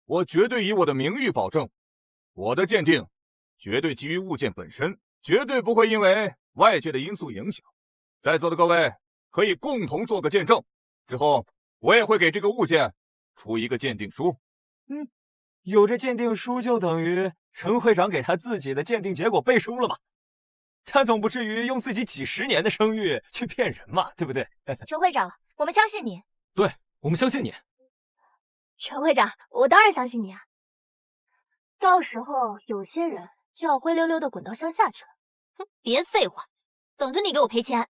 我绝对以我的名誉保证，我的鉴定绝对基于物件本身，绝对不会因为外界的因素影响。在座的各位可以共同做个见证，之后我也会给这个物件出一个鉴定书。有这鉴定书就等于陈会长给他自己的鉴定结果背书了嘛？他总不至于用自己几10年的声誉去骗人嘛，对不对？陈会长，我们相信你。对，我们相信你。陈会长，我当然相信你啊！到时候有些人就要灰溜溜的滚到乡下去了。哼，别废话，等着你给我赔钱。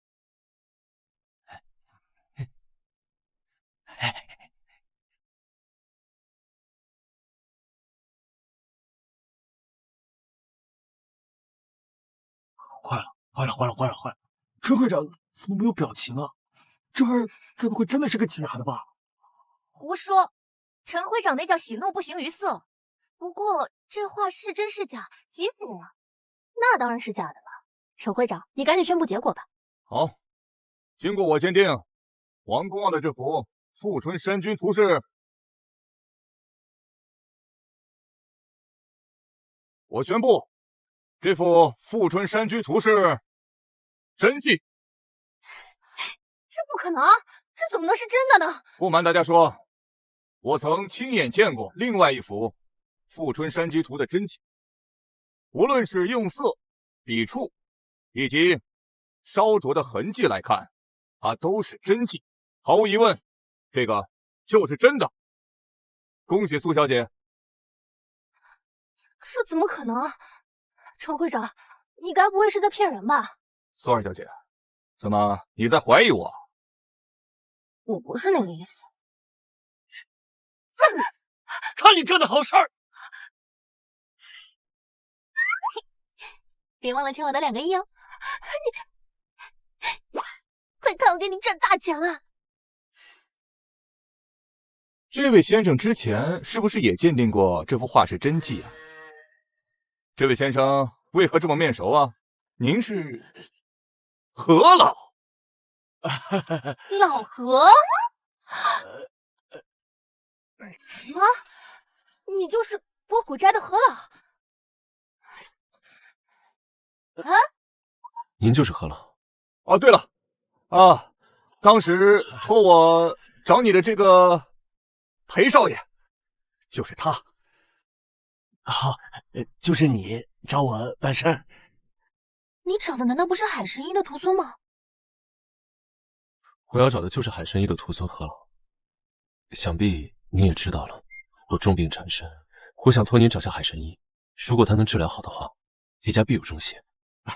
坏了！陈会长怎么没有表情啊？这玩意儿该不会真的是个假的吧？胡说！陈会长那叫喜怒不形于色。不过这话是真是假，急死我了。那当然是假的了。陈会长，你赶紧宣布结果吧。好，经过我鉴定，黄公望的这幅《富春山居图》是，我宣布，这幅《富春山居图》是真迹。这不可能，这怎么能是真的呢？不瞒大家说，我曾亲眼见过另外一幅《富春山居图》的真迹，无论是用色、笔触，以及烧灼的痕迹来看，它都是真迹，毫无疑问，这个就是真的。恭喜苏小姐。这怎么可能？程会长，你该不会是在骗人吧？苏二小姐，怎么你在怀疑我？我不是那个意思。看你干的好事儿！别忘了欠我的2个亿哦！你快看，我给你赚大钱了！这位先生之前是不是也鉴定过这幅画是真迹啊？这位先生为何这么面熟啊？您是何老？老何？什么？你就是波谷斋的何老？啊？您就是何老？哦，对了，啊，当时托我找你的这个裴少爷，就是他。好，就是你找我办事儿。你找的难道不是海神医的徒孙吗？我要找的就是海神医的徒孙何老。想必你也知道了，我重病缠身，我想托您找下海神医，如果他能治疗好的话，李家必有重谢。哎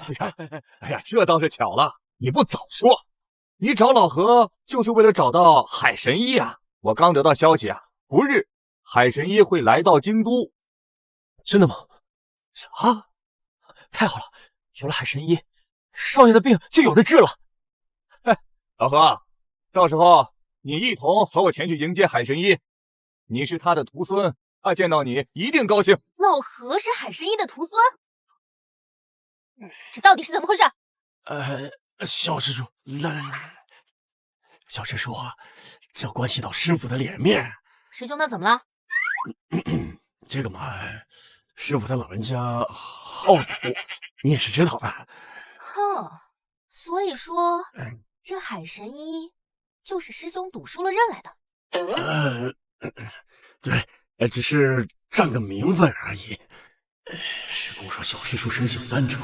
呀，这倒是巧了，你不早说，你找老何就是为了找到海神医啊！我刚得到消息啊，不日海神医会来到京都。真的吗？啊，太好了，有了海神医，少爷的病就有的治了。老何，到时候你一同和我前去迎接海神医，你是他的徒孙，他见到你一定高兴。老何是海神医的徒孙，这到底是怎么回事？小师叔，来，小师叔啊，这关系到师傅的脸面。师兄他怎么了？这个嘛，师傅他老人家好赌，你也是知道的。哼，所以说这海神医就是师兄赌输了认来的。对，只是占个名分而已。师公说小师叔生性单纯，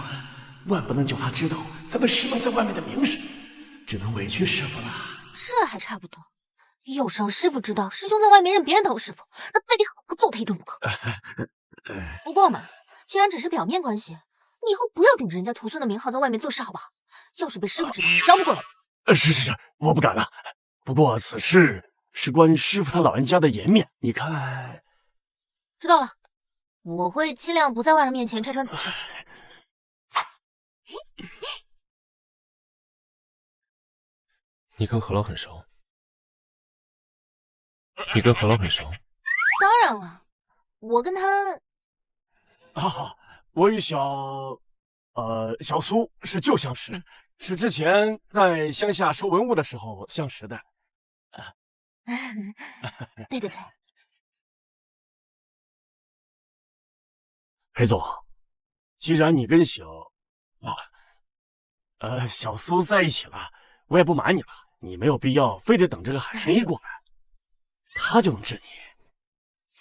万不能叫他知道咱们师门在外面的名声，只能委屈师傅了。这还差不多。要是让师傅知道师兄在外面认别人当师傅，那非得好好揍他一顿不可。不过嘛，既然只是表面关系，你以后不要顶着人家徒孙的名号在外面做事好不好？要是被师傅知道，饶不过你。是，我不敢了。不过此事是关师傅他老人家的颜面，你看。知道了，我会尽量不在外人面前拆穿此事。你跟何老很熟？你跟何老很熟？当然了，我跟他……我与小苏是旧相识，是之前在乡下收文物的时候相识的。对对对，裴总，既然你跟小苏在一起了，我也不瞒你了，你没有必要非得等这个海神医过来，他就能治你。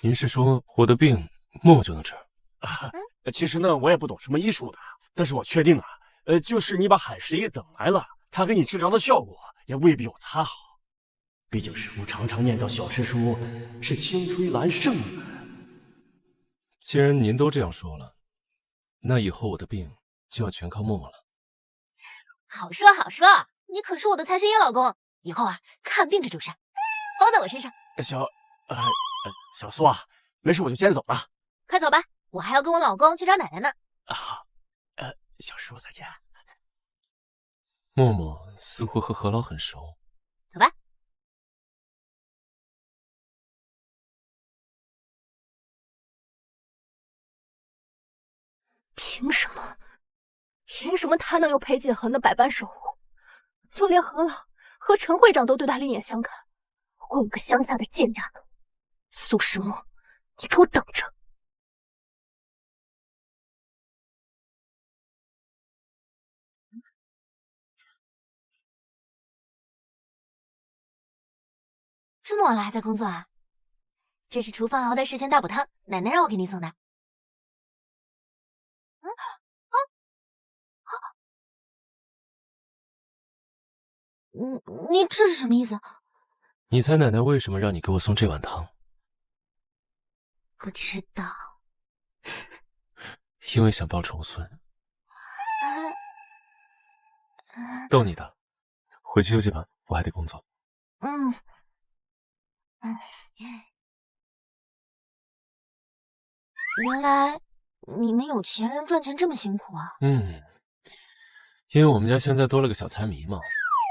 您是说我的病默就能治？其实呢，我也不懂什么医术的，但是我确定啊，就是你把海神医等来了，他给你治疗的效果也未必有他好。毕竟师傅常常念叨小师叔是青出于蓝胜于。既然您都这样说了，那以后我的病就要全靠默默了。好说好说，你可是我的财神爷老公，以后啊看病这种事包在我身上。小苏啊，没事我就先走了。快走吧，我还要跟我老公去找奶奶呢。小师叔再见。默默似乎和何老很熟。走吧。凭什么？凭什么他能有裴锦恒的百般守护，就连何老和陈会长都对他另眼相看？我有个乡下的贱丫头，苏诗墨，你给我等着！这么晚了还在工作啊？这是厨房熬的十全大补汤，奶奶让我给你送的。你这是什么意思？你猜奶奶为什么让你给我送这碗汤？不知道。因为想抱重孙。逗你的，回去休息吧，我还得工作。原来你们有钱人赚钱这么辛苦啊！因为我们家现在多了个小财迷嘛。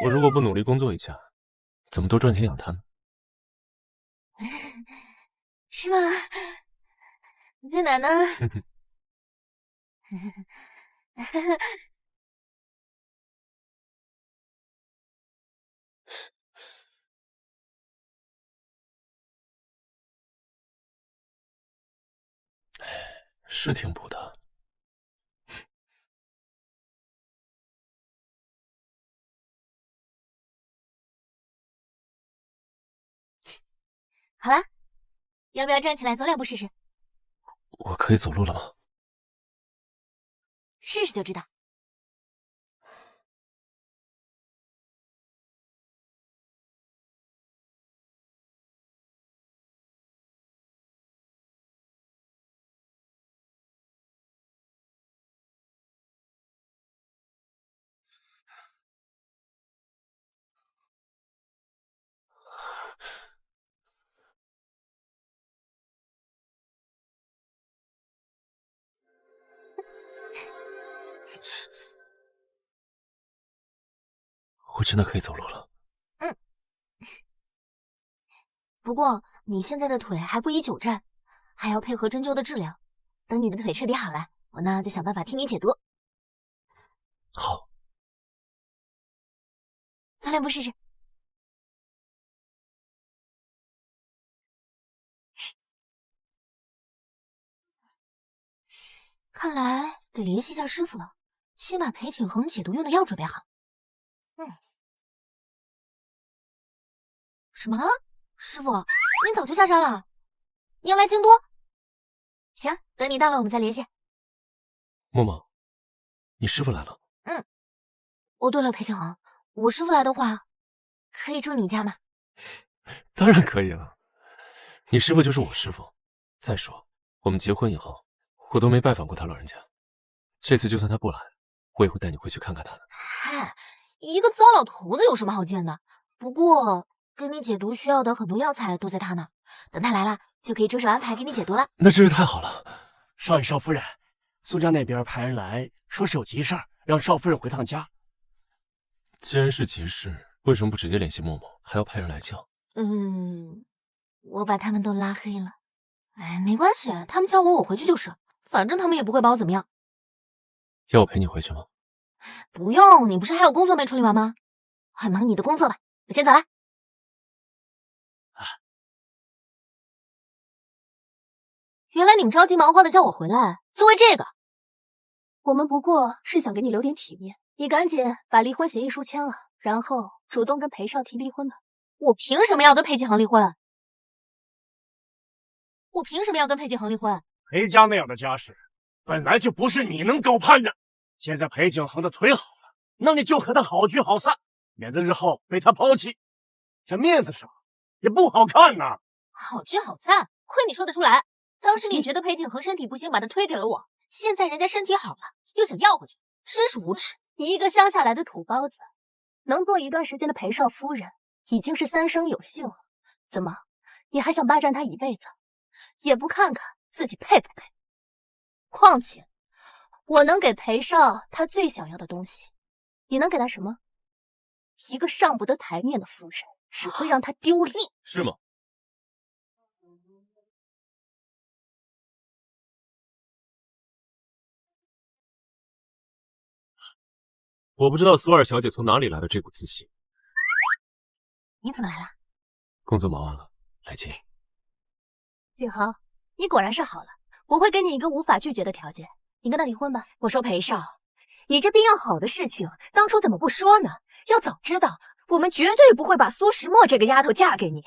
我如果不努力工作一下，怎么多赚钱养他呢？是吗？这奶奶。是挺补的。好了，要不要站起来走2步试试？我可以走路了吗？试试就知道。我真的可以走路了。不过你现在的腿还不宜久站，还要配合针灸的治疗。等你的腿彻底好了，我呢就想办法替你解毒。好，走2步试试。看来得联系一下师傅了，先把裴景恒解毒用的药准备好。什么？师傅，你早就下山了？你要来京都？行，等你到了我们再联系。默默，你师傅来了。哦，对了，裴景恒，我师傅来的话，可以住你家吗？当然可以了，你师傅就是我师傅。再说，我们结婚以后，我都没拜访过他老人家。这次就算他不来，我也会带你回去看看他的。嗨，一个糟老头子有什么好见的？不过给你解毒需要的很多药材都在他那，等他来了就可以着手安排给你解毒了。那真是太好了。少爷少夫人，苏家那边派人来说是有急事儿，让少夫人回趟家。既然是急事，为什么不直接联系默默，还要派人来叫？我把他们都拉黑了。哎，没关系，他们叫我回去就是，反正他们也不会把我怎么样。要我陪你回去吗？不用，你不是还有工作没处理完吗？快忙你的工作吧，我先走了。原来你们着急忙慌的叫我回来，就为这个？我们不过是想给你留点体面，你赶紧把离婚协议书签了，然后主动跟裴少提离婚吧。我凭什么要跟裴景恒离婚？我凭什么要跟裴景恒离婚？裴家那样的家世，本来就不是你能高攀的。现在裴景恒的腿好了，那你就和他好聚好散，免得日后被他抛弃，这面子上也不好看呐。好聚好散，亏你说得出来。当时你觉得裴景恒身体不行，把他推给了我，现在人家身体好了，又想要回去，真是无耻！你一个乡下来的土包子，能做一段时间的裴少夫人，已经是三生有幸了。怎么，你还想霸占他一辈子？也不看看自己配不配？况且，我能给裴少他最想要的东西，你能给他什么？一个上不得台面的夫人，只会让他丢脸，是吗？我不知道苏二小姐从哪里来的这股自信。你怎么来了？工作忙完了，来接。景恒，你果然是好了，我会给你一个无法拒绝的条件，你跟他离婚吧。我说裴少，你这病要好的事情，当初怎么不说呢？要早知道，我们绝对不会把苏石墨这个丫头嫁给你。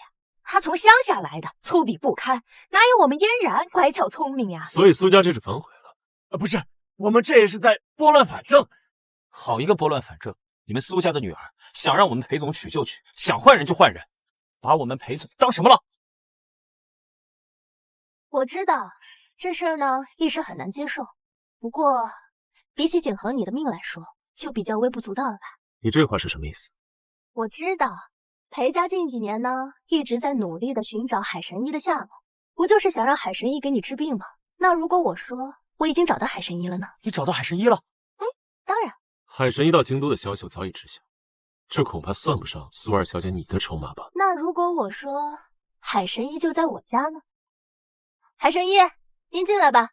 他从乡下来的，粗鄙不堪，哪有我们嫣然乖巧聪明呀？所以苏家这是反悔了？不是，我们这也是在拨乱反正。好一个拨乱反正！你们苏家的女儿想让我们裴总娶就娶，想换人就换人，把我们裴总当什么了？我知道这事儿呢，一时很难接受。不过，比起景恒你的命来说，就比较微不足道了吧？你这话是什么意思？我知道，裴家近几年呢，一直在努力的寻找海神医的下落，不就是想让海神医给你治病吗？那如果我说我已经找到海神医了呢？你找到海神医了？当然。海神医到京都的消息我早已知晓，这恐怕算不上苏二小姐你的筹码吧？那如果我说海神医就在我家呢？海神医，您进来吧。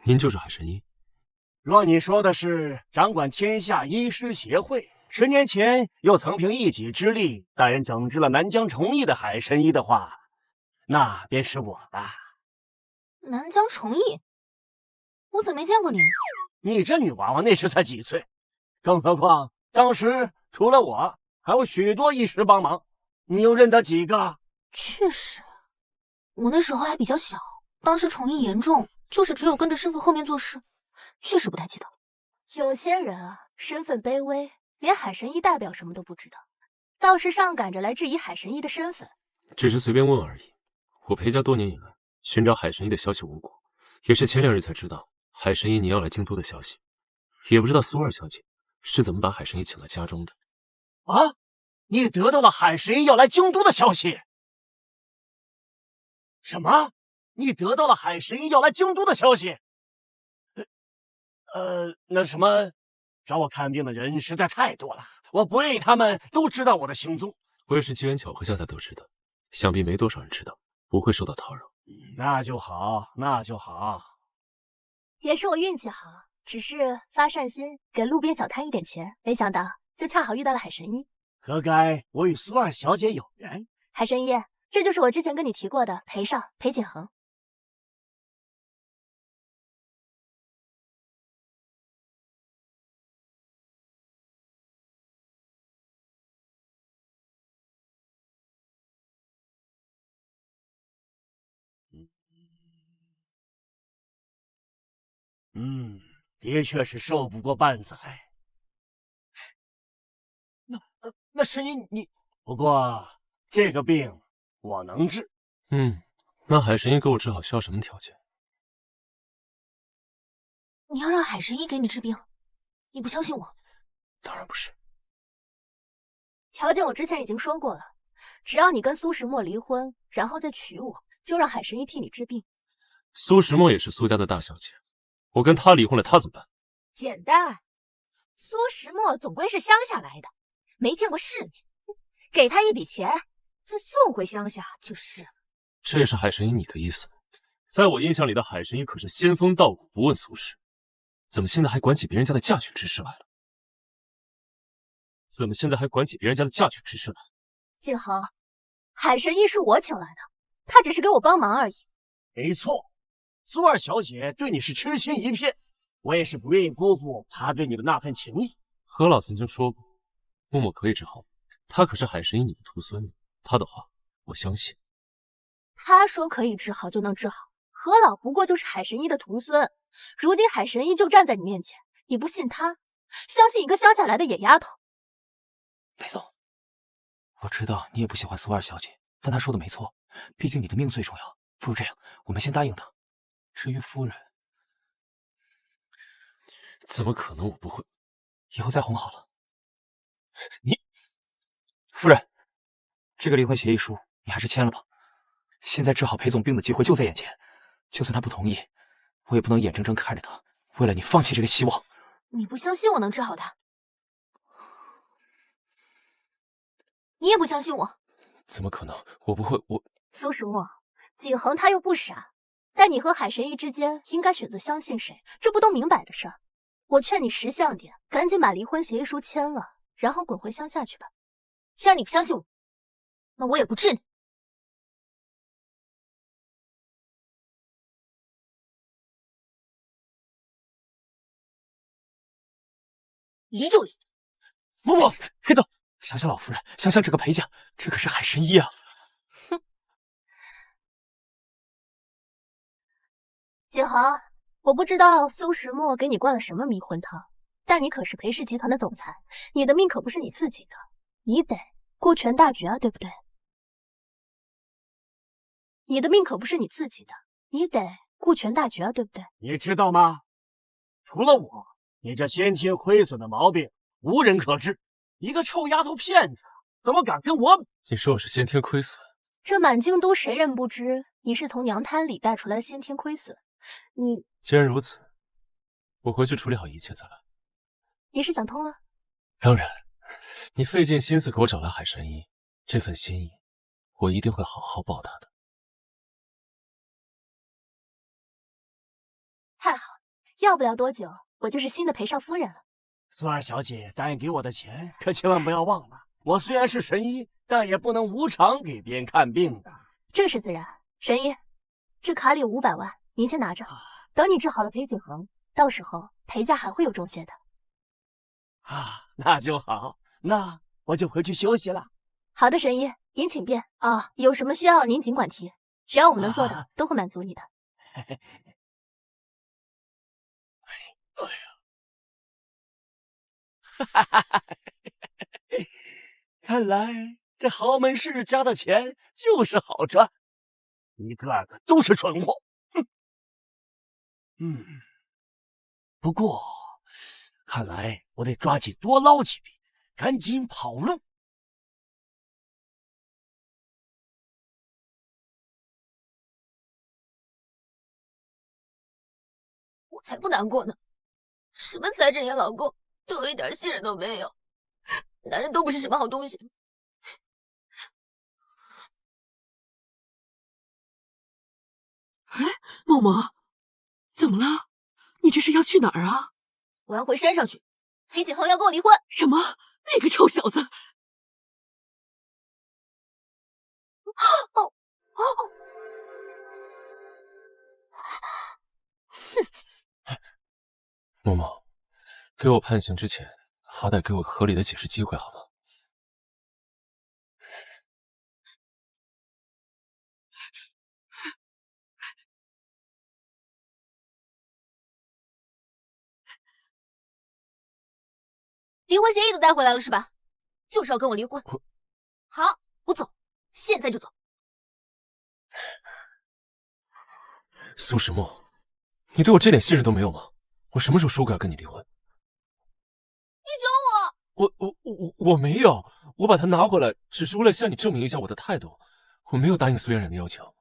您就是海神医？若你说的是掌管天下医师协会，10年前又曾凭一己之力带人整治了南疆崇义的海神医的话，那便是我吧。南疆崇义，我怎么没见过你？你这女娃娃那时才几岁？更何况当时除了我，还有许多医师帮忙，你又认得几个？确实，我那时候还比较小，当时崇义严重，就是只有跟着师傅后面做事，确实不太记得了。有些人啊，身份卑微，连海神医代表什么都不知道，倒是上赶着来质疑海神医的身份。只是随便问而已。我裴家多年以来寻找海神医的消息无果，也是前2日才知道海神医你要来京都的消息，也不知道苏二小姐是怎么把海神医请来家中的。啊，你得到了海神医要来京都的消息？什么？你得到了海神医要来京都的消息？那什么，找我看病的人实在太多了，我不愿意他们都知道我的行踪。我也是机缘巧合下才得知的，想必没多少人知道，不会受到叨扰。那就好，那就好。也是我运气好，只是发善心给路边小摊一点钱，没想到就恰好遇到了海神医。何该我与苏二小姐有缘。海神医，这就是我之前跟你提过的裴少，裴景恒。的确是寿不过半载。那神医你，不过这个病我能治。那海神医给我治好需要什么条件？你要让海神医给你治病，你不相信我？当然不是。条件我之前已经说过了，只要你跟苏石墨离婚，然后再娶我，就让海神医替你治病。苏石墨也是苏家的大小姐，我跟她离婚了，她怎么办？简单，苏石墨总归是乡下来的，没见过世面，给他一笔钱，再送回乡下就是了。这也是海神医你的意思吗？在我印象里的海神医可是仙风道骨，不问俗事，怎么现在还管起别人家的嫁娶之事来了？景恒，海神医是我请来的，他只是给我帮忙而已。没错，苏二小姐对你是痴心一片，我也是不愿意辜负她对你的那份情谊。何老曾经说过，默默可以治好我，他可是海神医你的徒孙，他的话我相信。他说可以治好就能治好，何老不过就是海神医的徒孙，如今海神医就站在你面前，你不信他，相信一个乡下来的野丫头。裴总，我知道你也不喜欢苏二小姐，但她说的没错，毕竟你的命最重要。不如这样，我们先答应她。至于夫人，怎么可能？我不会，以后再哄好了。夫人，这个离婚协议书你还是签了吧。现在治好裴总病的机会就在眼前，就算他不同意，我也不能眼睁睁看着他为了你放弃这个希望。你不相信我能治好他，你也不相信我。怎么可能？我不会，苏石墨，景恒他又不傻，在你和海神医之间，应该选择相信谁，这不都明摆的事儿？我劝你识相点，赶紧把离婚协议书签了，然后滚回乡下去吧。既然你不相信我，那我也不治你。离就离。嬷嬷，裴总，想想老夫人，想想这个裴家，这可是海神医啊！哼，景恒，我不知道苏石墨给你灌了什么迷魂汤，但你可是裴氏集团的总裁，你的命可不是你自己的，你得顾全大局啊，对不对？你的命可不是你自己的，你得顾全大局啊，对不对？你知道吗？除了我，你这先天亏损的毛病无人可治。一个臭丫头片子，怎么敢跟我？你说我是先天亏损？这满京都谁人不知你是从娘胎里带出来的先天亏损？你既然如此，我回去处理好一切再来。你是想通了？当然，你费尽心思给我找来海神医，这份心意，我一定会好好报答的。太好，要不了多久，我就是新的裴少夫人了。苏二小姐答应给我的钱，可千万不要忘了。我虽然是神医，但也不能无偿给别人看病的。这是自然。神医，这卡里有500万，您先拿着。等你治好了裴景恒，到时候裴家还会有重谢的。啊，那就好，那我就回去休息了。好的，神医，您请便啊，有什么需要您尽管提，只要我们能做的，都会满足你的。哎呀，看来这豪门世家的钱就是好赚，一个个都是蠢货。哼，不过看来我得抓紧多捞几笔，赶紧跑路。我才不难过呢！什么财神爷老公，对我一点信任都没有，男人都不是什么好东西。哎，嬷嬷，怎么了？你这是要去哪儿啊？我要回山上去，裴景恒要跟我离婚。什么？那个臭小子！哦哦！嬷嬷，给我判刑之前，好歹给我合理的解释机会好吗？离婚协议都带回来了是吧？就是要跟我离婚。好，我走，现在就走。苏石墨，你对我这点信任都没有吗？我什么时候说过要跟你离婚？你凶我没有，我把它拿回来，只是为了向你证明一下我的态度。我没有答应苏嫣然的要求。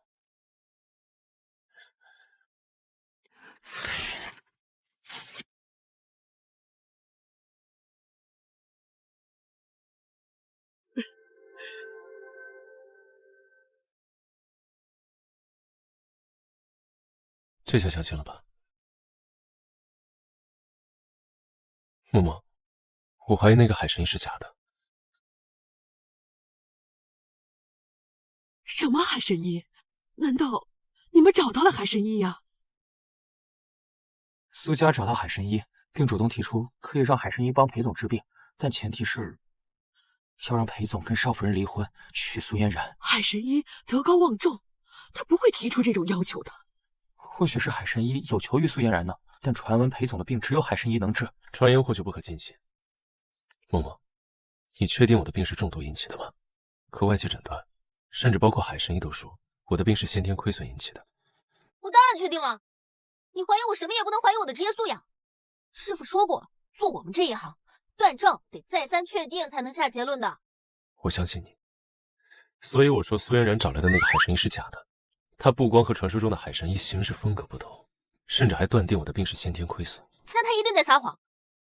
这下相信了吧？嬷嬷，我怀疑那个海神医是假的。什么海神医？难道你们找到了海神医呀？苏家找到海神医，并主动提出可以让海神医帮裴总治病，但前提是要让裴总跟少夫人离婚，娶苏嫣然。海神医德高望重，他不会提出这种要求的。或许是海神医有求于苏嫣然呢，但传闻裴总的病只有海神医能治。传言或许不可尽信。嬷嬷，你确定我的病是中毒引起的吗？可外界诊断，甚至包括海神医都说我的病是先天亏损引起的。我当然确定了。你怀疑我什么也不能怀疑我的职业素养。师傅说过，做我们这一行，断症得再三确定才能下结论的。我相信你，所以我说苏嫣然找来的那个海神医是假的。他不光和传说中的海神医行事风格不同，甚至还断定我的病是先天亏损。那他一定在撒谎。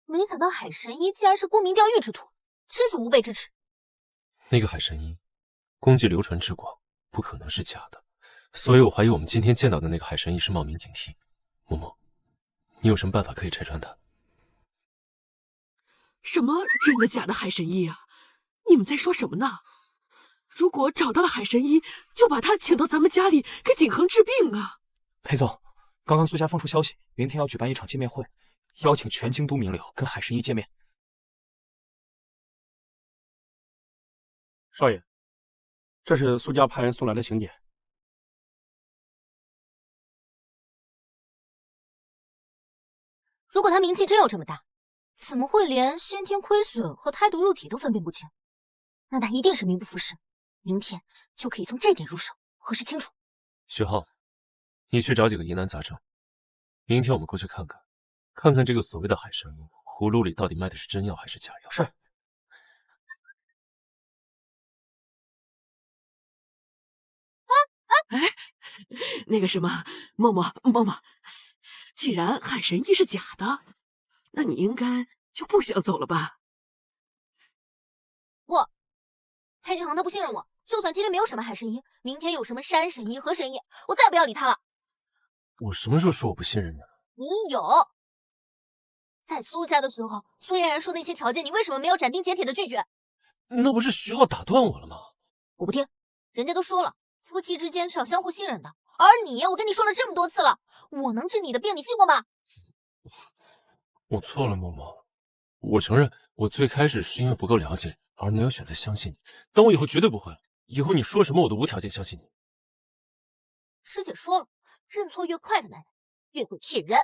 没想到海神医竟然是沽名钓誉之徒，真是无辈之耻。那个海神医功绩流传至广，不可能是假的。所以我怀疑我们今天见到的那个海神医是冒名顶替。嬷嬷，你有什么办法可以拆穿他？什么真的假的海神医啊？你们在说什么呢？如果找到了海神医，就把他请到咱们家里给景恒治病啊！裴总，刚刚苏家放出消息，明天要举办一场见面会，邀请全京都名流跟海神医见面。少爷，这是苏家派人送来的请柬。如果他名气真有这么大，怎么会连先天亏损和胎毒入体都分辨不清？那他一定是名不副实。明天就可以从这点入手，核实清楚。徐浩，你去找几个疑难杂症，明天我们过去看看，看看这个所谓的海参葫芦里到底卖的是真药还是假药。是。哎，那个什么，默默，既然海神医是假的，那你应该就不想走了吧？不，裴景恒他不信任我，就算今天没有什么海神医，明天有什么山神医、河神医，我再也不要理他了。我什么时候说我不信任你了？你有，在苏家的时候，苏嫣然说那些条件，你为什么没有斩钉截铁的拒绝？那不是徐浩打断我了吗？我不听，人家都说了，夫妻之间是要相互信任的。而你，我跟你说了这么多次了，我能治你的病，你信过吗？我错了，默默，我承认，我最开始是因为不够了解，而没有选择相信你。但我以后绝对不会了，以后你说什么我都无条件相信你。师姐说了，认错越快的男人越会骗人。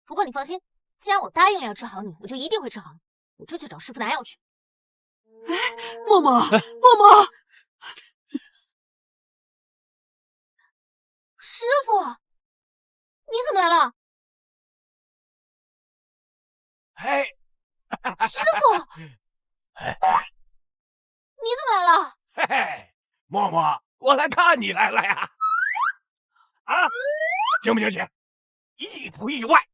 不过你放心，既然我答应了要治好你，我就一定会治好你。我这就找师傅拿药去。哎，默默，师傅，你怎么来了？嘿，师傅，你怎么来了？嘿嘿，默默，我来看你来了呀！啊，惊不惊喜？意不意外？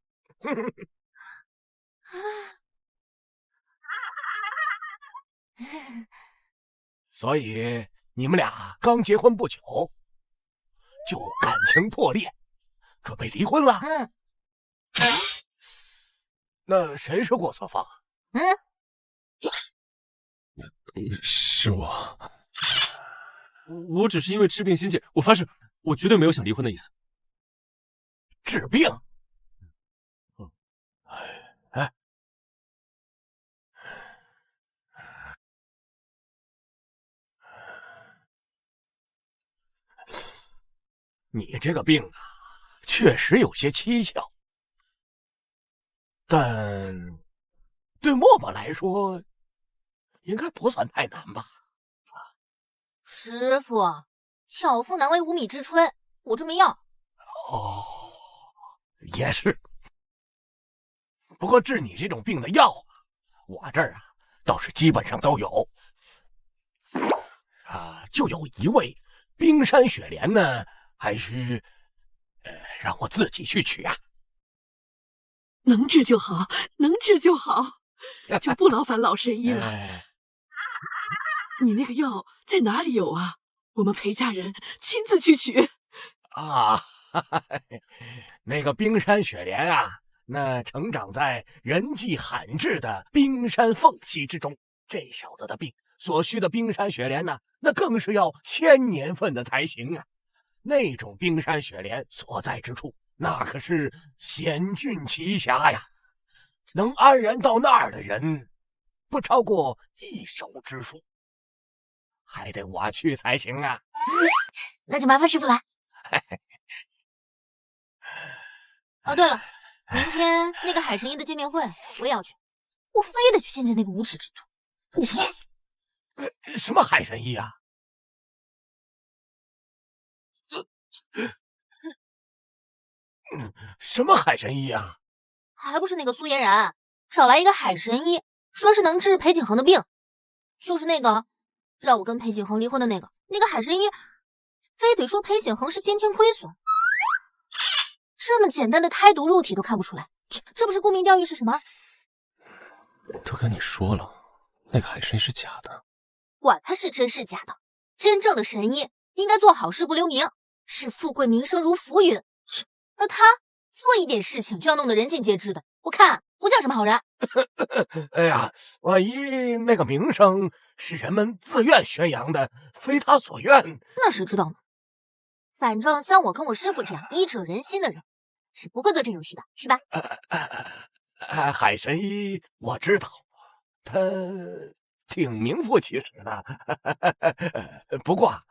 所以你们俩刚结婚不久，就感情破裂，准备离婚了？那谁是过错方？是我，我只是因为治病心切，我发誓，我绝对没有想离婚的意思。治病？你这个病啊，确实有些蹊跷，但对默默来说，应该不算太难吧？师傅，巧妇难为无米之炊，我这没药。哦，也是。不过治你这种病的药，我这儿啊倒是基本上都有。就有一味冰山雪莲呢，还需让我自己去取啊。能治就好，能治就好，就不劳烦老神医了。你那个药在哪里有啊？我们裴家人亲自去取。那个冰山雪莲啊，那成长在人迹罕至的冰山缝隙之中，这小子的病所需的冰山雪莲呢，那更是要1000年份的才行啊！那种冰山雪莲所在之处，那可是险峻奇峡呀，能安然到那儿的人，不超过1手之数，还得我去才行啊！那就麻烦师傅来。哦，对了，明天那个海神医的见面会我也要去，我非得去见见那个无耻之徒。什么海神医啊？什么海神医啊？还不是那个苏嫣然找来一个海神医，说是能治裴景恒的病，就是那个让我跟裴景恒离婚的那个海神医，非得说裴景恒是先天亏损，这么简单的胎毒入体都看不出来，这不是沽名钓誉是什么？都跟你说了，那个海参是假的。管他是真是假的，真正的神医应该做好事不留名，视富贵名声如浮云。而他做一点事情就要弄得人尽皆知的，我看不像什么好人。哎呀，万一那个名声是人们自愿宣扬的，非他所愿，那谁知道呢？反正像我跟我师傅这样医者仁心的人，是不会做这种事的，是吧？海神医我知道，他挺名副其实的。不过，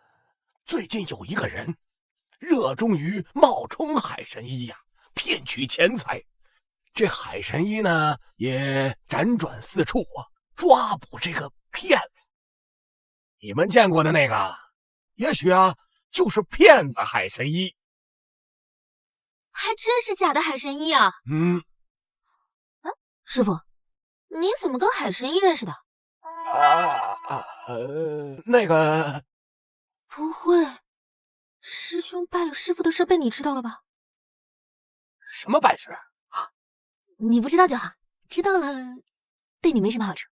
最近有一个人热衷于冒充海神医呀，骗取钱财。这海神医呢，也辗转四处抓捕这个骗子。你们见过的那个，也许就是骗子海神医。还真是假的海神医啊！师傅，你怎么跟海神医认识的？那个，不会，师兄拜了师傅的事被你知道了吧？什么拜师？你不知道就好，知道了对你没什么好处。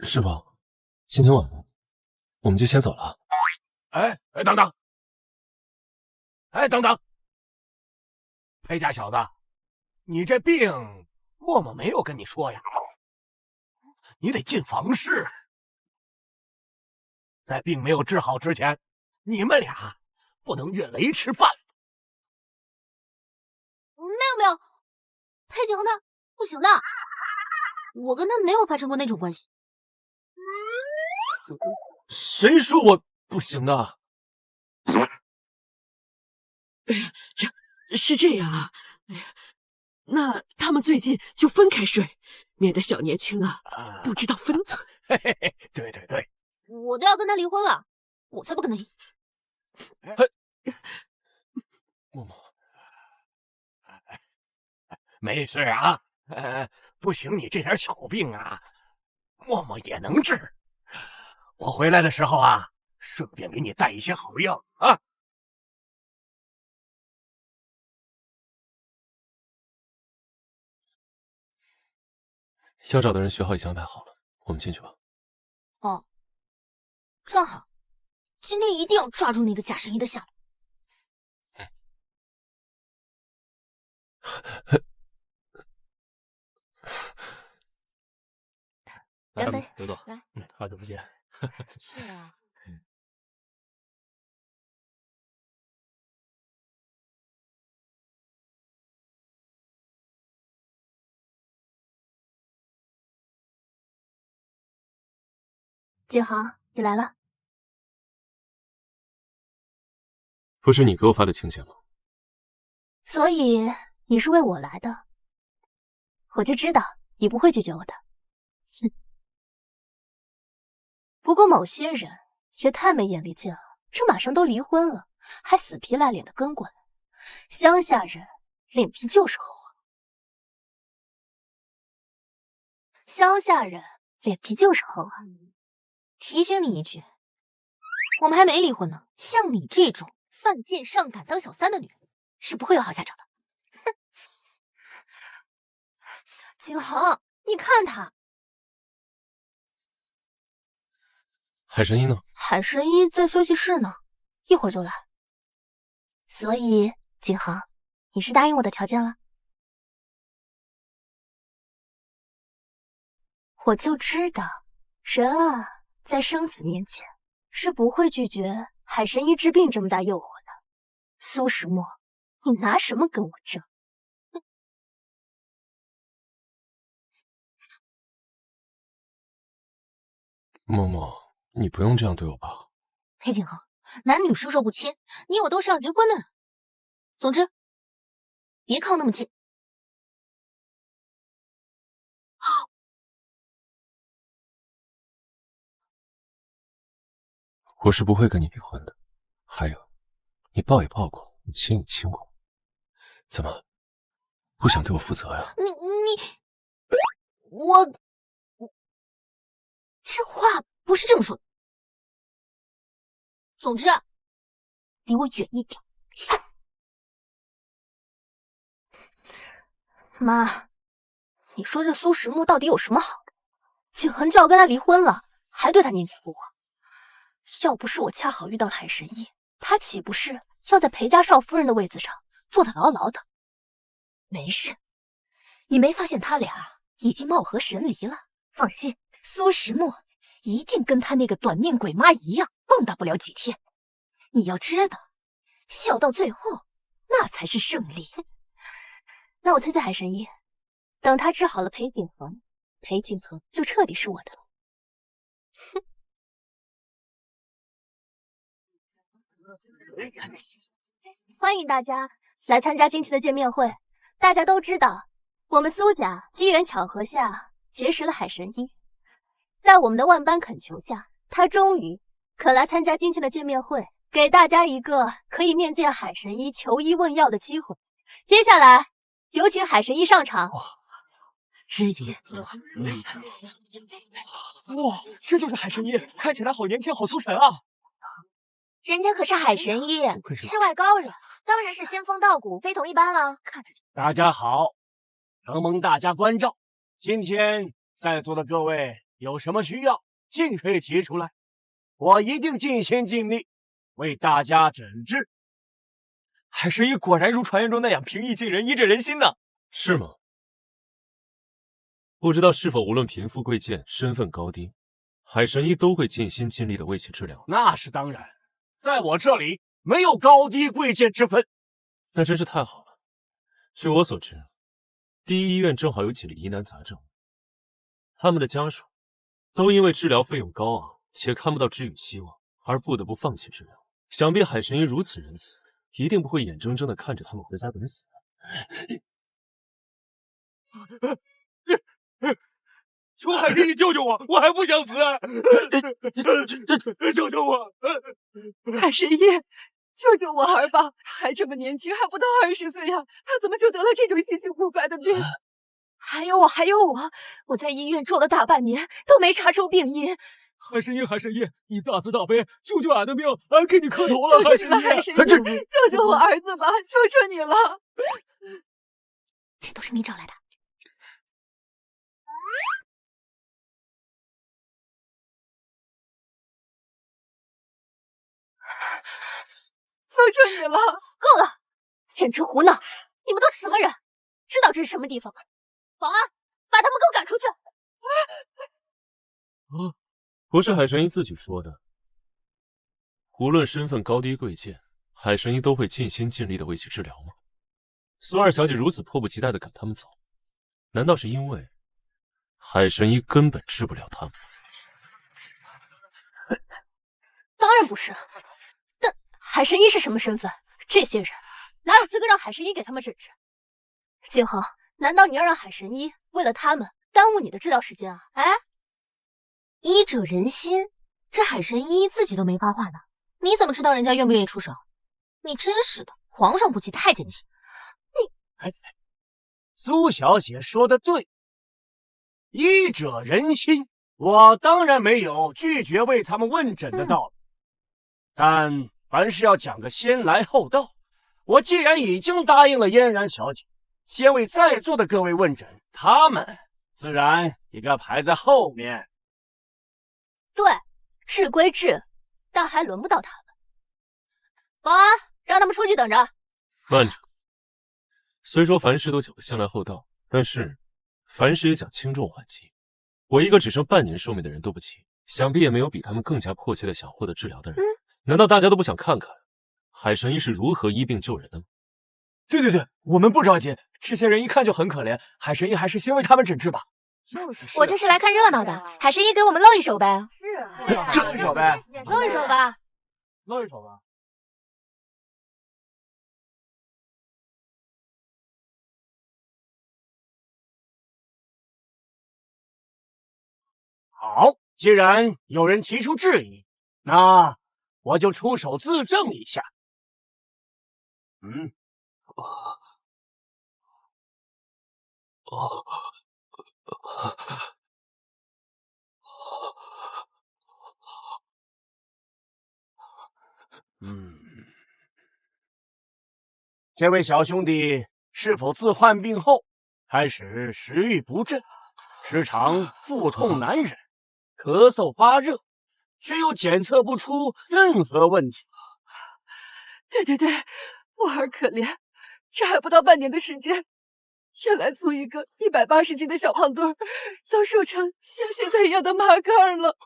师傅，今天晚上我们就先走了。等等，等等，裴家小子，你这病默默没有跟你说呀？你得进房室，在病没有治好之前，你们俩不能越雷池半步。没有，裴景恒他不行的，我跟他没有发生过那种关系。谁说我不行的？是这样啊。那他们最近就分开睡，免得小年轻不知道分寸。对，我都要跟他离婚了，我才不跟他一起住。默默，没事啊，不行，你这点小病默默也能治。我回来的时候顺便给你带一些好药啊。要找的人学号已经安排好了，我们进去吧。哦，正好，今天一定要抓住那个假神医的下落。来，干杯！刘总，来，好久不见。是啊。景航，你来了。不是你给我发的请柬吗？所以你是为我来的，我就知道你不会拒绝我的。哼。不过某些人也太没眼力见了，这马上都离婚了，还死皮赖脸的跟过来。乡下人脸皮就是厚啊，乡下人脸皮就是厚啊。提醒你一句，我们还没离婚呢，像你这种犯贱上赶当小三的女人是不会有好下场的。哼，景航，你看他。海神医呢？海神医在休息室呢，一会儿就来。所以，景航，你是答应我的条件了？我就知道，人在生死面前是不会拒绝海神医治病这么大诱惑的。苏石墨，你拿什么跟我争？默默，你不用这样对我吧？裴景恒，男女授受不亲，你我都是要离婚的人。总之，别靠那么近。我是不会跟你离婚的。还有，你抱也抱过，你亲也亲过，怎么不想对我负责呀？我这话不是这么说的。总之，离我远一点。妈，你说这苏石木到底有什么好的？景恒就要跟他离婚了，还对他念念不忘。要不是我恰好遇到了海神医，他岂不是要在裴家少夫人的位子上坐得牢牢的？没事，你没发现他俩已经貌合神离了？放心，苏石墨一定跟他那个短命鬼妈一样，蹦跶不了几天。你要知道，笑到最后，那才是胜利。那我催催海神医，等他治好了裴景恒，裴景恒就彻底是我的了。哼！欢迎大家来参加今天的见面会。大家都知道，我们苏家机缘巧合下结识了海神医，在我们的万般恳求下，他终于肯来参加今天的见面会，给大家一个可以面见海神医求医问药的机会。接下来有请海神医上场。人杰，哇，这就是海神医，看起来好年轻，好出神啊！人家可是海神医，世外高人，当然是仙风道骨，非同一般了。看着就……大家好，承蒙大家关照，今天在座的各位有什么需要，尽可以提出来，我一定尽心尽力为大家诊治。海神医果然如传言中那样平易近人，医治人心呢。是吗？不知道是否无论贫富贵贱、身份高低，海神医都会尽心尽力的为其治疗。那是当然，在我这里没有高低贵贱之分。那真是太好了。据我所知，第一医院正好有几例疑难杂症，他们的家属都因为治疗费用高昂且看不到治愈希望，而不得不放弃治疗。想必海神医如此仁慈，一定不会眼睁睁的看着他们回家等死。求海神医救救我，我还不想死！救救我！海神医，救救我儿吧！他还这么年轻，还不到20岁呀，他怎么就得了这种稀奇古怪的病？还有我，我在医院住了大半年，都没查出病因。海神医，你大慈大悲，救救俺的命，俺给你磕头了！海神医，救救我儿子吧！求求你了！这都是你找来的。求求你了！够了，简直胡闹！你们都是什么人？知道这是什么地方吗？保安，把他们给我赶出去！不是海神医自己说的，无论身份高低贵贱，海神医都会尽心尽力的为其治疗吗？苏二小姐如此迫不及待的赶他们走，难道是因为海神医根本治不了他们？当然不是。但海神医是什么身份？这些人哪有资格让海神医给他们诊治？景恒，难道你要让海神医为了他们耽误你的治疗时间啊？哎，医者仁心，这海神医自己都没发话呢，你怎么知道人家愿不愿意出手？你真是的，皇上不急太监急。苏小姐说的对，医者仁心，我当然没有拒绝为他们问诊的道理，但凡事要讲个先来后到。我既然已经答应了嫣然小姐，先为在座的各位问诊，他们自然应该排在后面。对，治归治，但还轮不到他们。保安，让他们出去等着。慢着，虽说凡事都讲个先来后到，但是凡事也讲轻重缓急。我一个只剩半年寿命的人都不急，想必也没有比他们更加迫切的想获得治疗的人。难道大家都不想看看海神医是如何医病救人的吗？对，我们不着急，这些人一看就很可怜，海神医还是先为他们诊治吧。我就是来看热闹的，海神医给我们露一手呗。露一手呗，露一手吧，露一手吧。好，既然有人提出质疑，那我就出手自证一下。这位小兄弟是否自患病后开始食欲不振，时常腹痛难忍，咳嗽发热，却又检测不出任何问题？对，我儿可怜，这还不到半年的时间，原来从一个180斤的小胖墩儿，都瘦成像现在一样的麻杆了。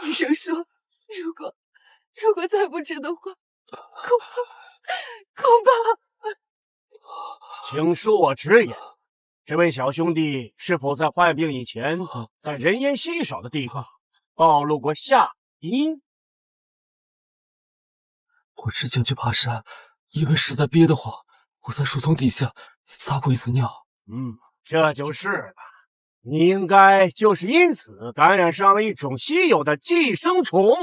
医生说，如果再不治的话，恐怕恐怕……请恕我直言，这位小兄弟是否在患病以前，在人烟稀少的地方暴露过下阴？我之前去爬山，因为实在憋得慌，我在树丛底下撒过一次尿。这就是了。你应该就是因此感染上了一种稀有的寄生虫。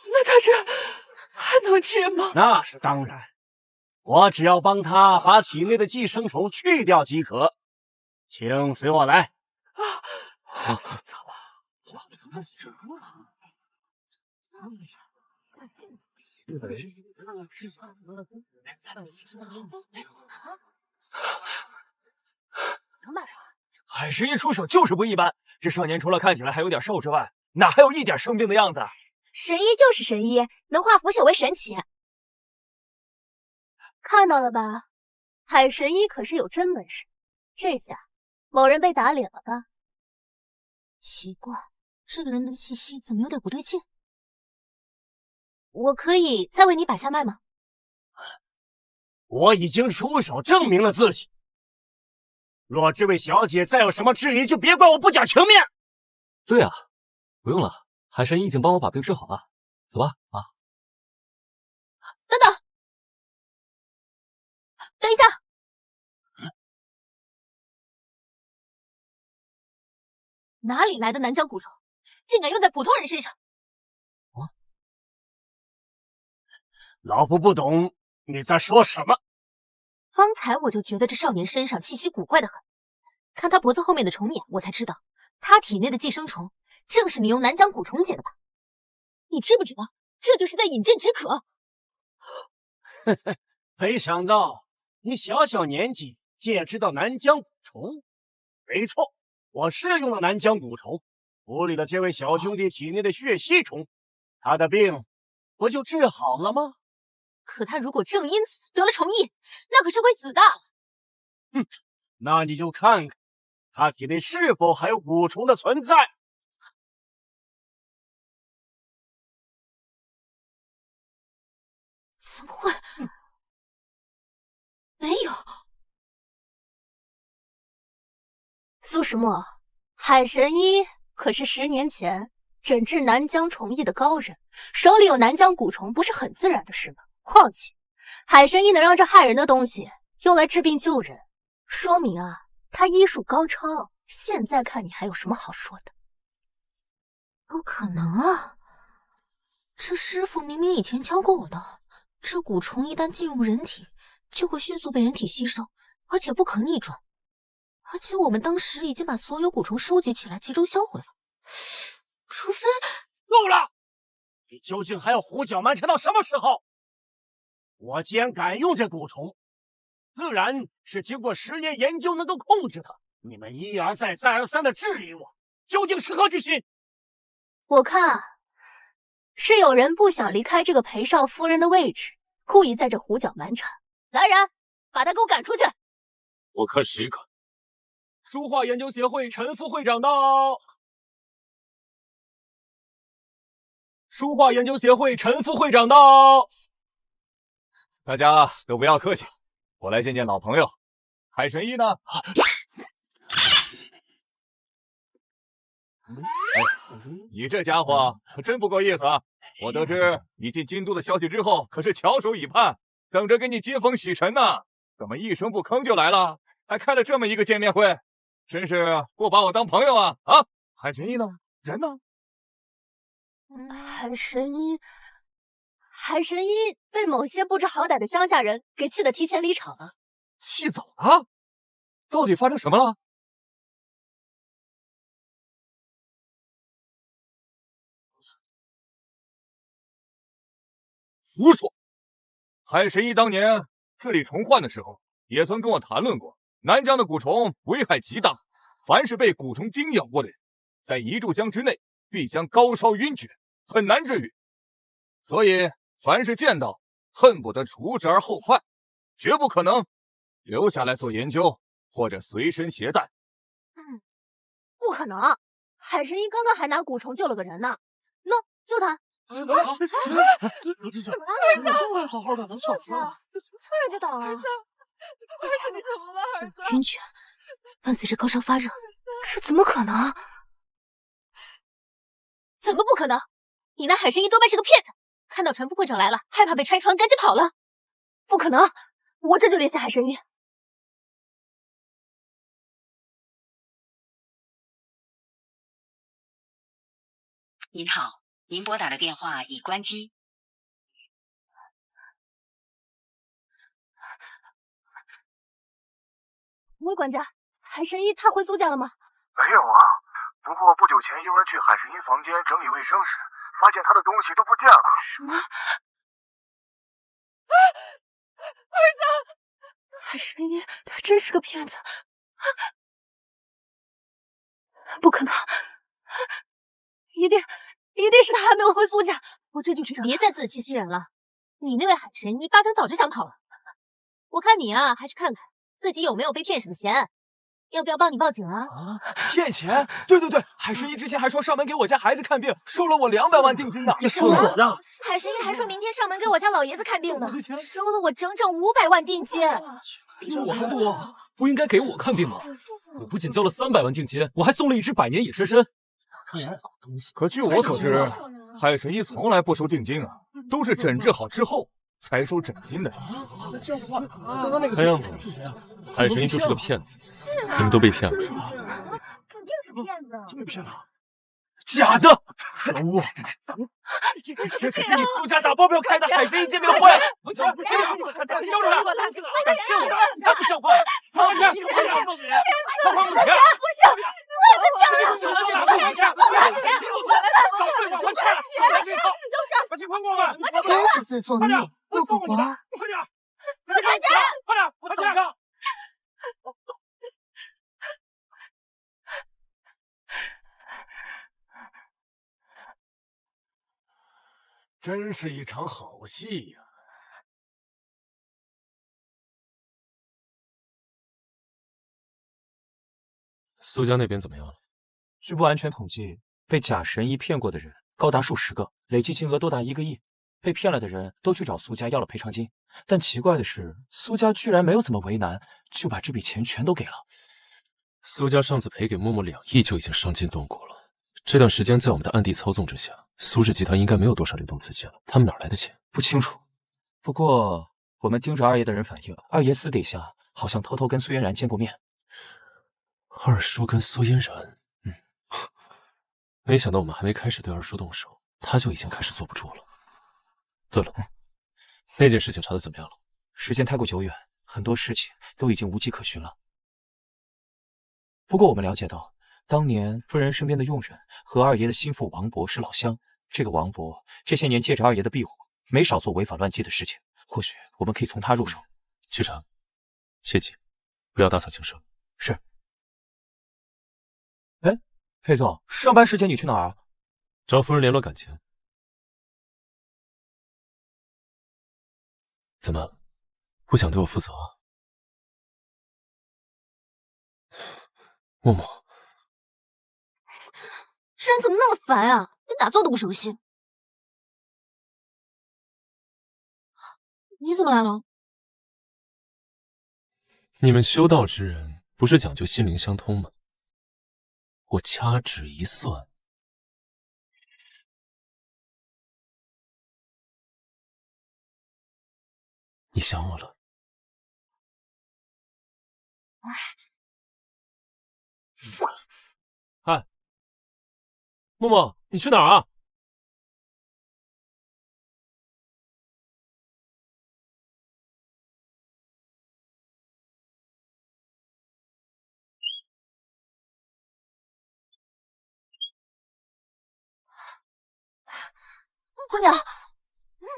那他这还能治吗？那是当然，我只要帮他把体内的寄生虫去掉即可。请随我来。走吧。海神一出手就是不一般，这少年除了看起来还有点瘦之外，哪还有一点生病的样子？神医就是神医，能化腐朽为神奇。看到了吧，海神医可是有真本事。这下某人被打脸了吧？奇怪，这个人的气息怎么有点不对劲？我可以再为你把下脉吗？我已经出手证明了自己。若这位小姐再有什么质疑，就别怪我不讲情面。对啊，不用了，海神医已经帮我把病治好了。走吧，啊。等等，等一下。哪里来的南疆蛊虫，竟敢用在普通人身上？老夫不懂你在说什么。刚才我就觉得这少年身上气息古怪的很，看他脖子后面的虫眼，我才知道他体内的寄生虫正是你用南疆蛊虫解的吧？你知不知道，这就是在饮鸩止渴？没想到你小小年纪竟也知道南疆蛊虫。没错，我是用了南疆蛊虫处理了这位小兄弟体内的血吸虫，他的病不就治好了吗？可他如果正因此得了虫疫，那可是会死的。那你就看看他体内是否还有蛊虫的存在。怎么会？没有。苏石墨，海神医可是10年前诊治南疆虫疫的高人，手里有南疆蛊虫不是很自然的事吗？况且，海神医能让这害人的东西用来治病救人，说明啊，他医术高超。现在看你还有什么好说的？不可能啊！这师傅明明以前教过我的，这蛊虫一旦进入人体，就会迅速被人体吸收，而且不可逆转。而且我们当时已经把所有蛊虫收集起来，集中销毁了。除非……够了！你究竟还要胡搅蛮缠到什么时候？我既然敢用这蛊虫，自然是经过10年研究能够控制它。你们一而再再而三的质疑我，究竟是何居心？我看是有人不想离开这个裴少夫人的位置，故意在这胡搅蛮缠。来人，把他给我赶出去！我看谁敢！书画研究协会陈副会长到！书画研究协会陈副会长到！大家都不要客气，我来见见老朋友。海神医呢？你这家伙可真不够意思啊！我得知你进京都的消息之后，可是翘首以盼，等着给你接风洗尘呢。怎么一声不吭就来了？还开了这么一个见面会，真是不把我当朋友啊！啊，海神医呢？人呢？海神医被某些不知好歹的乡下人给气得提前离场了。气走了？到底发生什么了？胡说！海神医当年治理虫患的时候，也曾跟我谈论过南疆的蛊虫危害极大，凡是被蛊虫叮咬过的人，在1炷香之内必将高烧晕厥，很难治愈。所以，凡是见到，恨不得除之而后快，绝不可能留下来做研究或者随身携带。不可能！海神医刚刚还拿蛊虫救了个人呢，喏，救他！好好的，小心啊！突然就倒了。儿子，你怎么了？儿子，晕厥，伴随着高烧发热，这怎么可能？怎么不可能？你那海神医多半是个骗子！看到船副会长来了，害怕被拆穿，赶紧跑了。不可能！我这就联系海神医。您好，您拨打的电话已关机。魏管家，海神医他回苏家了吗？没有啊，不过不久前有人去海神医房间整理卫生时，发现他的东西都不见了。什么？儿子，海神医他真是个骗子！不可能！一定是他还没有回苏家，我这就去找他。别再自欺欺人了，你那位海神医八成早就想跑了。我看你啊，还是看看自己有没有被骗什么钱，要不要帮你报警啊？骗钱？对，海神医之前还说上门给我家孩子看病，收了我200万定金呢。什么？海神医还说明天上门给我家老爷子看病呢，收了我整整500万定金。比我还多，不应该给我看病吗？我不仅交了300万定金，我还送了一只百年野蛇参。可据我所知，海神医从来不收定金啊，都是诊治好之后才收诊金的。看样子，海神医就是个骗子，你们都被骗了是吧？肯定是骗子，真被骗了。假的！可恶！这可是你苏家打包票开的海神医见面会！我操！你要出来！敢骗我！太不像话了！放下！不行！我的天啊！真是自作孽，不复活！快点！真是一场好戏呀！苏家那边怎么样了？据不完全统计，被假神医骗过的人高达数十个，累计金额多达1个亿。被骗了的人都去找苏家要了赔偿金，但奇怪的是，苏家居然没有怎么为难，就把这笔钱全都给了。苏家上次赔给默默2亿就已经伤筋动骨了。这段时间在我们的暗地操纵之下，苏氏集团应该没有多少流动资金了。他们哪来的钱？不清楚。不过我们盯着二爷的人反映，二爷私底下好像偷偷跟苏嫣然见过面。二叔跟苏嫣然，没想到我们还没开始对二叔动手，他就已经开始坐不住了。对了，那件事情查得怎么样了？时间太过久远，很多事情都已经无迹可寻了。不过我们了解到，当年夫人身边的佣人和二爷的心腹王伯是老乡。这个王伯这些年借着二爷的庇护，没少做违法乱纪的事情。或许我们可以从他入手。去查，切记不要打草惊蛇。是。哎，裴总，上班时间你去哪儿啊？找夫人联络感情。怎么，不想对我负责啊？默默，这人怎么那么烦啊？连打坐都不熟悉。你怎么来了？你们修道之人不是讲究心灵相通吗？我掐指一算，你想我了。哎，默默，你去哪儿啊？姑娘，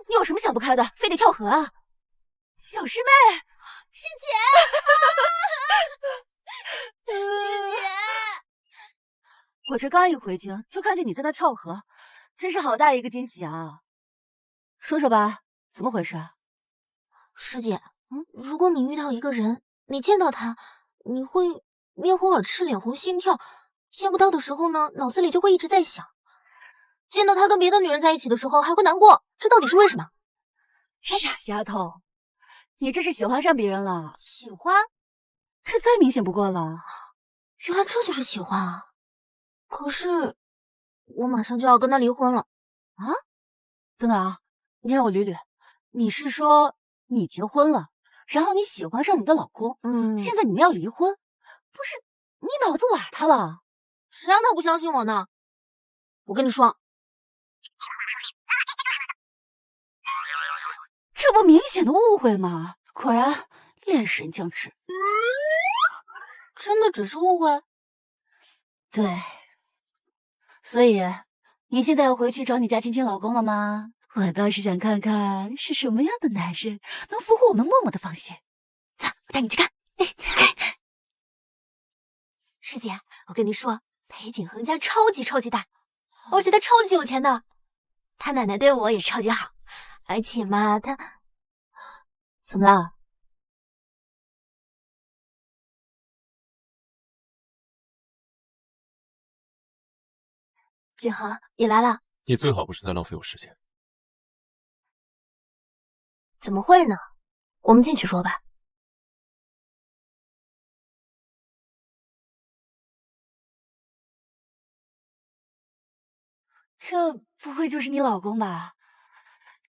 你有什么想不开的，非得跳河啊？小师妹，师姐，师姐，我这刚一回京，就看见你在那跳河，真是好大一个惊喜啊！说说吧，怎么回事？师姐，如果你遇到一个人，你见到他，你会面红耳赤、脸红心跳；见不到的时候呢，脑子里就会一直在想；见到他跟别的女人在一起的时候，还会难过。这到底是为什么？傻丫头，你这是喜欢上别人了？喜欢？这再明显不过了。原来这就是喜欢啊！可是我马上就要跟他离婚了啊！等等啊，你让我捋捋，你是说你结婚了，然后你喜欢上你的老公，现在你们要离婚？不是，你脑子瓦塌了？谁让他不相信我呢？我跟你说，这不明显的误会吗？果然恋神降智。真的只是误会？对。所以你现在要回去找你家亲亲老公了吗？我倒是想看看是什么样的男人能俘获我们默默的芳心。走，我带你去看。师姐，我跟你说，裴景恒家超级大，而且他超级有钱的，他奶奶对我也超级好，而且嘛，他怎么了？景恒，你来了。你最好不是在浪费我时间。怎么会呢？我们进去说吧。这不会就是你老公吧？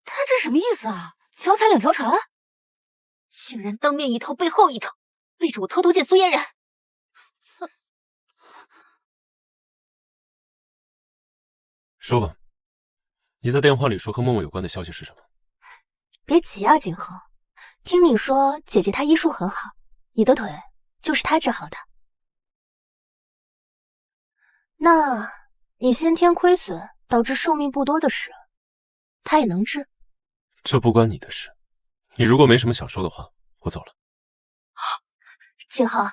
他这什么意思啊？脚踩两条船？竟然当面一套背后一套，背着我偷偷见苏嫣然。说吧，你在电话里说和默默有关的消息是什么？别急啊，景恒，听你说姐姐她医术很好，你的腿就是她治好的。那你先天亏损导致寿命不多的事，她也能治？这不关你的事。你如果没什么想说的话，我走了。景恒，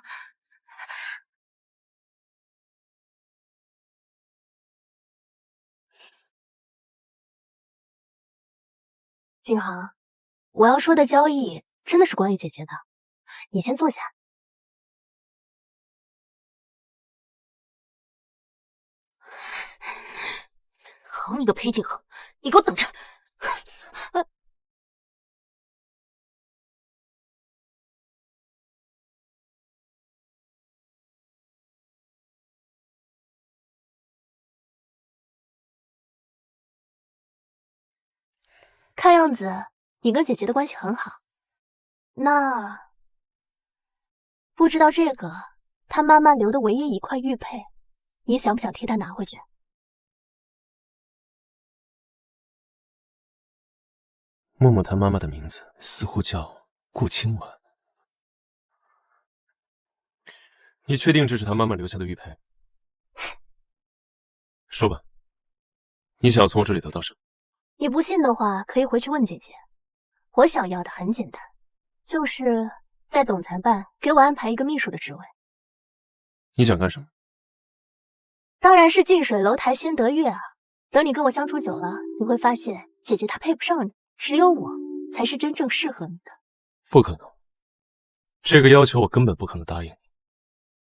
景恒，我要说的交易真的是关于姐姐的，你先坐下。好你个裴景恒，你给我等着！看样子你跟姐姐的关系很好，那不知道这个她妈妈留的唯一一块玉佩，你想不想替她拿回去？默默她妈妈的名字似乎叫顾清婉，你确定这是她妈妈留下的玉佩？说吧，你想要从我这里得到什么？你不信的话，可以回去问姐姐。我想要的很简单，就是在总裁办给我安排一个秘书的职位。你想干什么？当然是近水楼台先得月啊！等你跟我相处久了，你会发现姐姐她配不上你，只有我才是真正适合你的。不可能，这个要求我根本不可能答应你。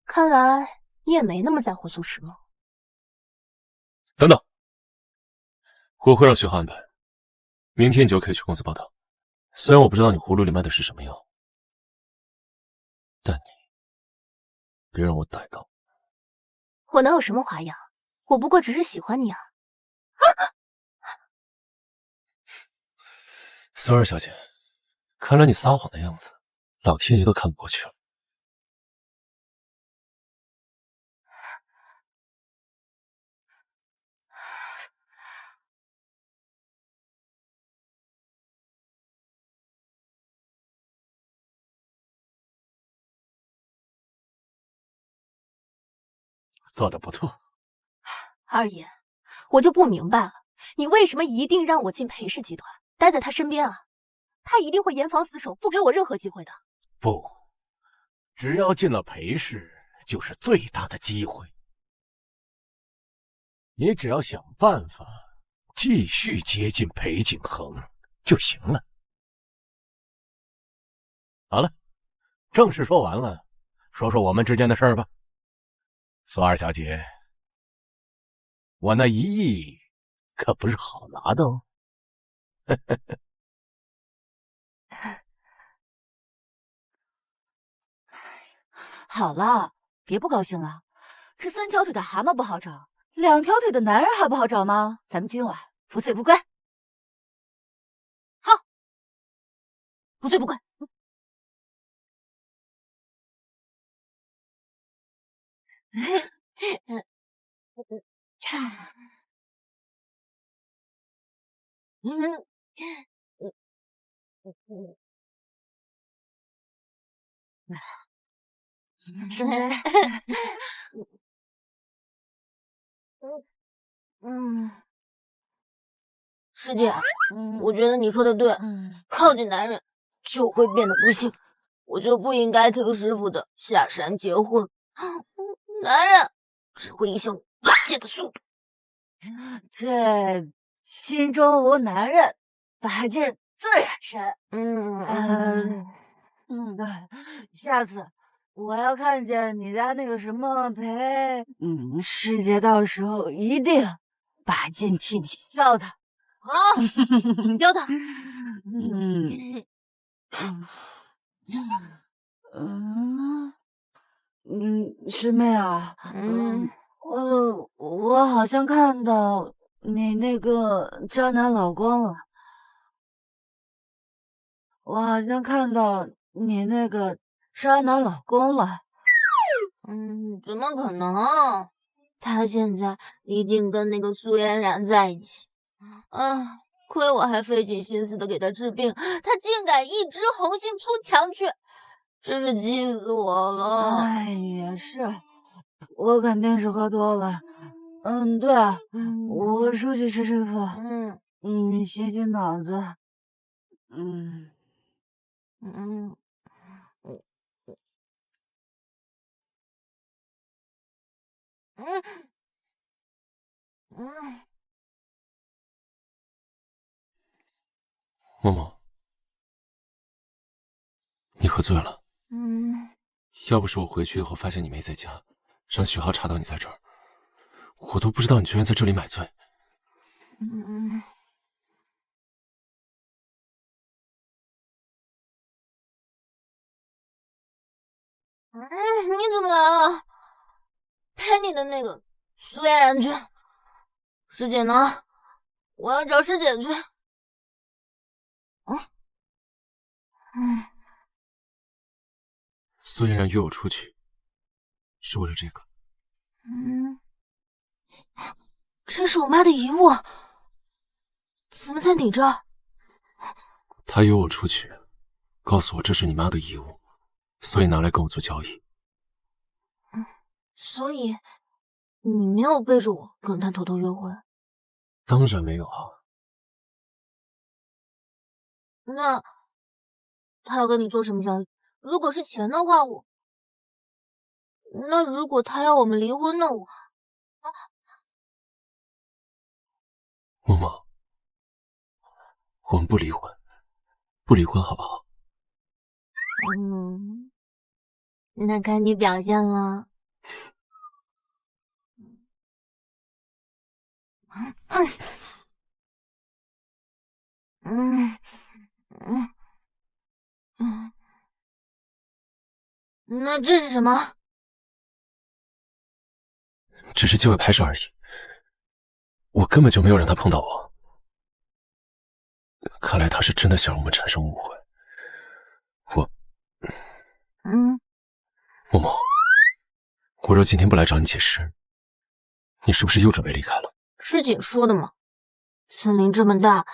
看来你也没那么在乎苏轼了。等等，我会让徐浩安排，明天你就可以去公司报道。虽然我不知道你葫芦里卖的是什么药，但你别让我逮到。我能有什么花样？我不过只是喜欢你啊！苏儿小姐，看来你撒谎的样子，老天爷都看不过去了。做得不错。二爷，我就不明白了，你为什么一定让我进裴氏集团，待在他身边啊？他一定会严防死守，不给我任何机会的。不，只要进了裴氏，就是最大的机会。你只要想办法继续接近裴景恒就行了。好了，正事说完了，说说我们之间的事儿吧。苏二小姐，我那1亿可不是好拿的哦。好了，别不高兴了。这3条腿的蛤蟆不好找，2条腿的男人还不好找吗？咱们今晚不醉不归。好，不醉不归。师姐，我觉得你说的对，靠近男人就会变得不幸，我就不应该听师傅的下山结婚，男人只会影响我拔剑的速度。这心中无男人，拔剑自然深。对，下次我要看见你家那个什么裴，师姐到时候一定拔剑替你削他。好，削他。师妹啊，我好像看到你那个渣男老公了，我好像看到你那个渣男老公了。怎么可能？他现在一定跟那个苏嫣然在一起。亏我还费尽心思的给他治病，他竟敢一枝红杏出墙去，真是气死我了。哎，也是，我肯定是喝多了。对，我出去吃吃饭。洗洗脑子。默默，你喝醉了。要不是我回去以后发现你没在家，让许浩查到你在这儿，我都不知道你居然在这里买醉。你怎么来了？陪你的那个苏嫣然去。师姐呢？我要找师姐去。苏嫣然约我出去，是为了这个。这是我妈的遗物，怎么在你这儿？她约我出去，告诉我这是你妈的遗物，所以拿来跟我做交易。所以你没有背着我跟她偷偷约会？当然没有啊。那她要跟你做什么交易？如果是钱的话，那如果她要我们离婚呢？默默，我们不离婚，不离婚好不好？那看你表现了。那这是什么？只是机会拍摄而已，我根本就没有让他碰到我。看来他是真的想让我们产生误会。默默，我若今天不来找你解释，你是不是又准备离开了？师姐说的嘛，森林这么大，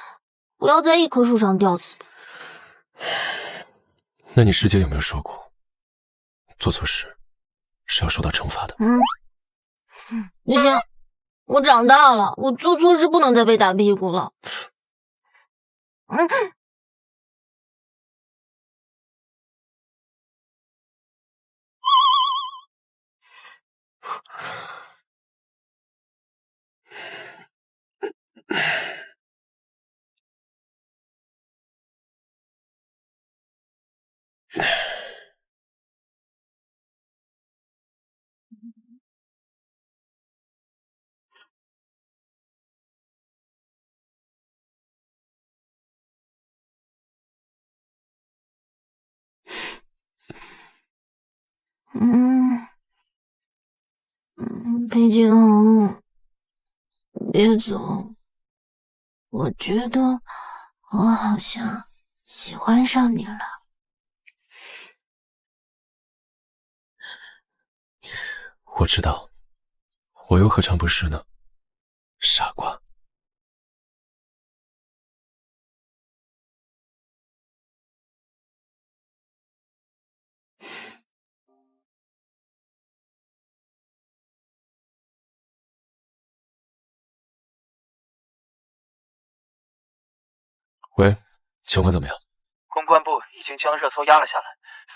不要在一棵树上吊死。那你师姐有没有说过，做错事是要受到惩罚的？不行，我长大了，我做错事不能再被打屁股了。裴景恒，别走，我觉得我好像喜欢上你了。我知道，我又何尝不是呢，傻瓜。喂，情况怎么样？公关部已经将热搜压了下来，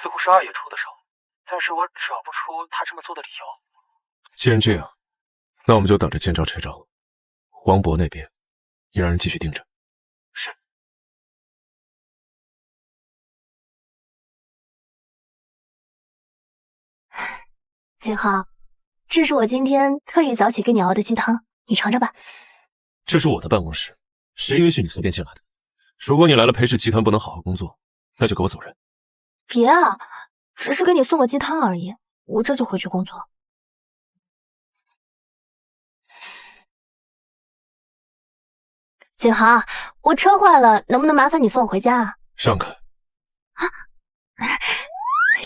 似乎是二爷出的手，但是我找不出他这么做的理由。既然这样，那我们就等着见招拆招。王博那边也让人继续盯着。是。景豪，这是我今天特意早起给你熬的鸡汤，你尝尝吧。这是我的办公室，谁允许你随便进来的？如果你来了裴氏集团不能好好工作，那就给我走人。别啊，只是给你送个鸡汤而已，我这就回去工作。景豪，我车坏了，能不能麻烦你送我回家啊？让开！啊，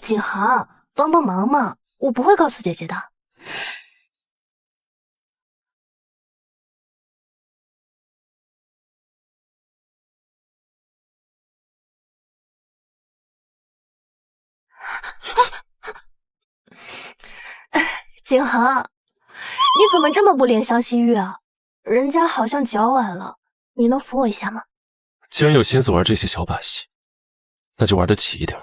景豪，帮帮忙嘛，我不会告诉姐姐的。景豪，你怎么这么不怜香惜玉啊？人家好像脚崴了，你能扶我一下吗？既然有心思玩这些小把戏，那就玩得起一点。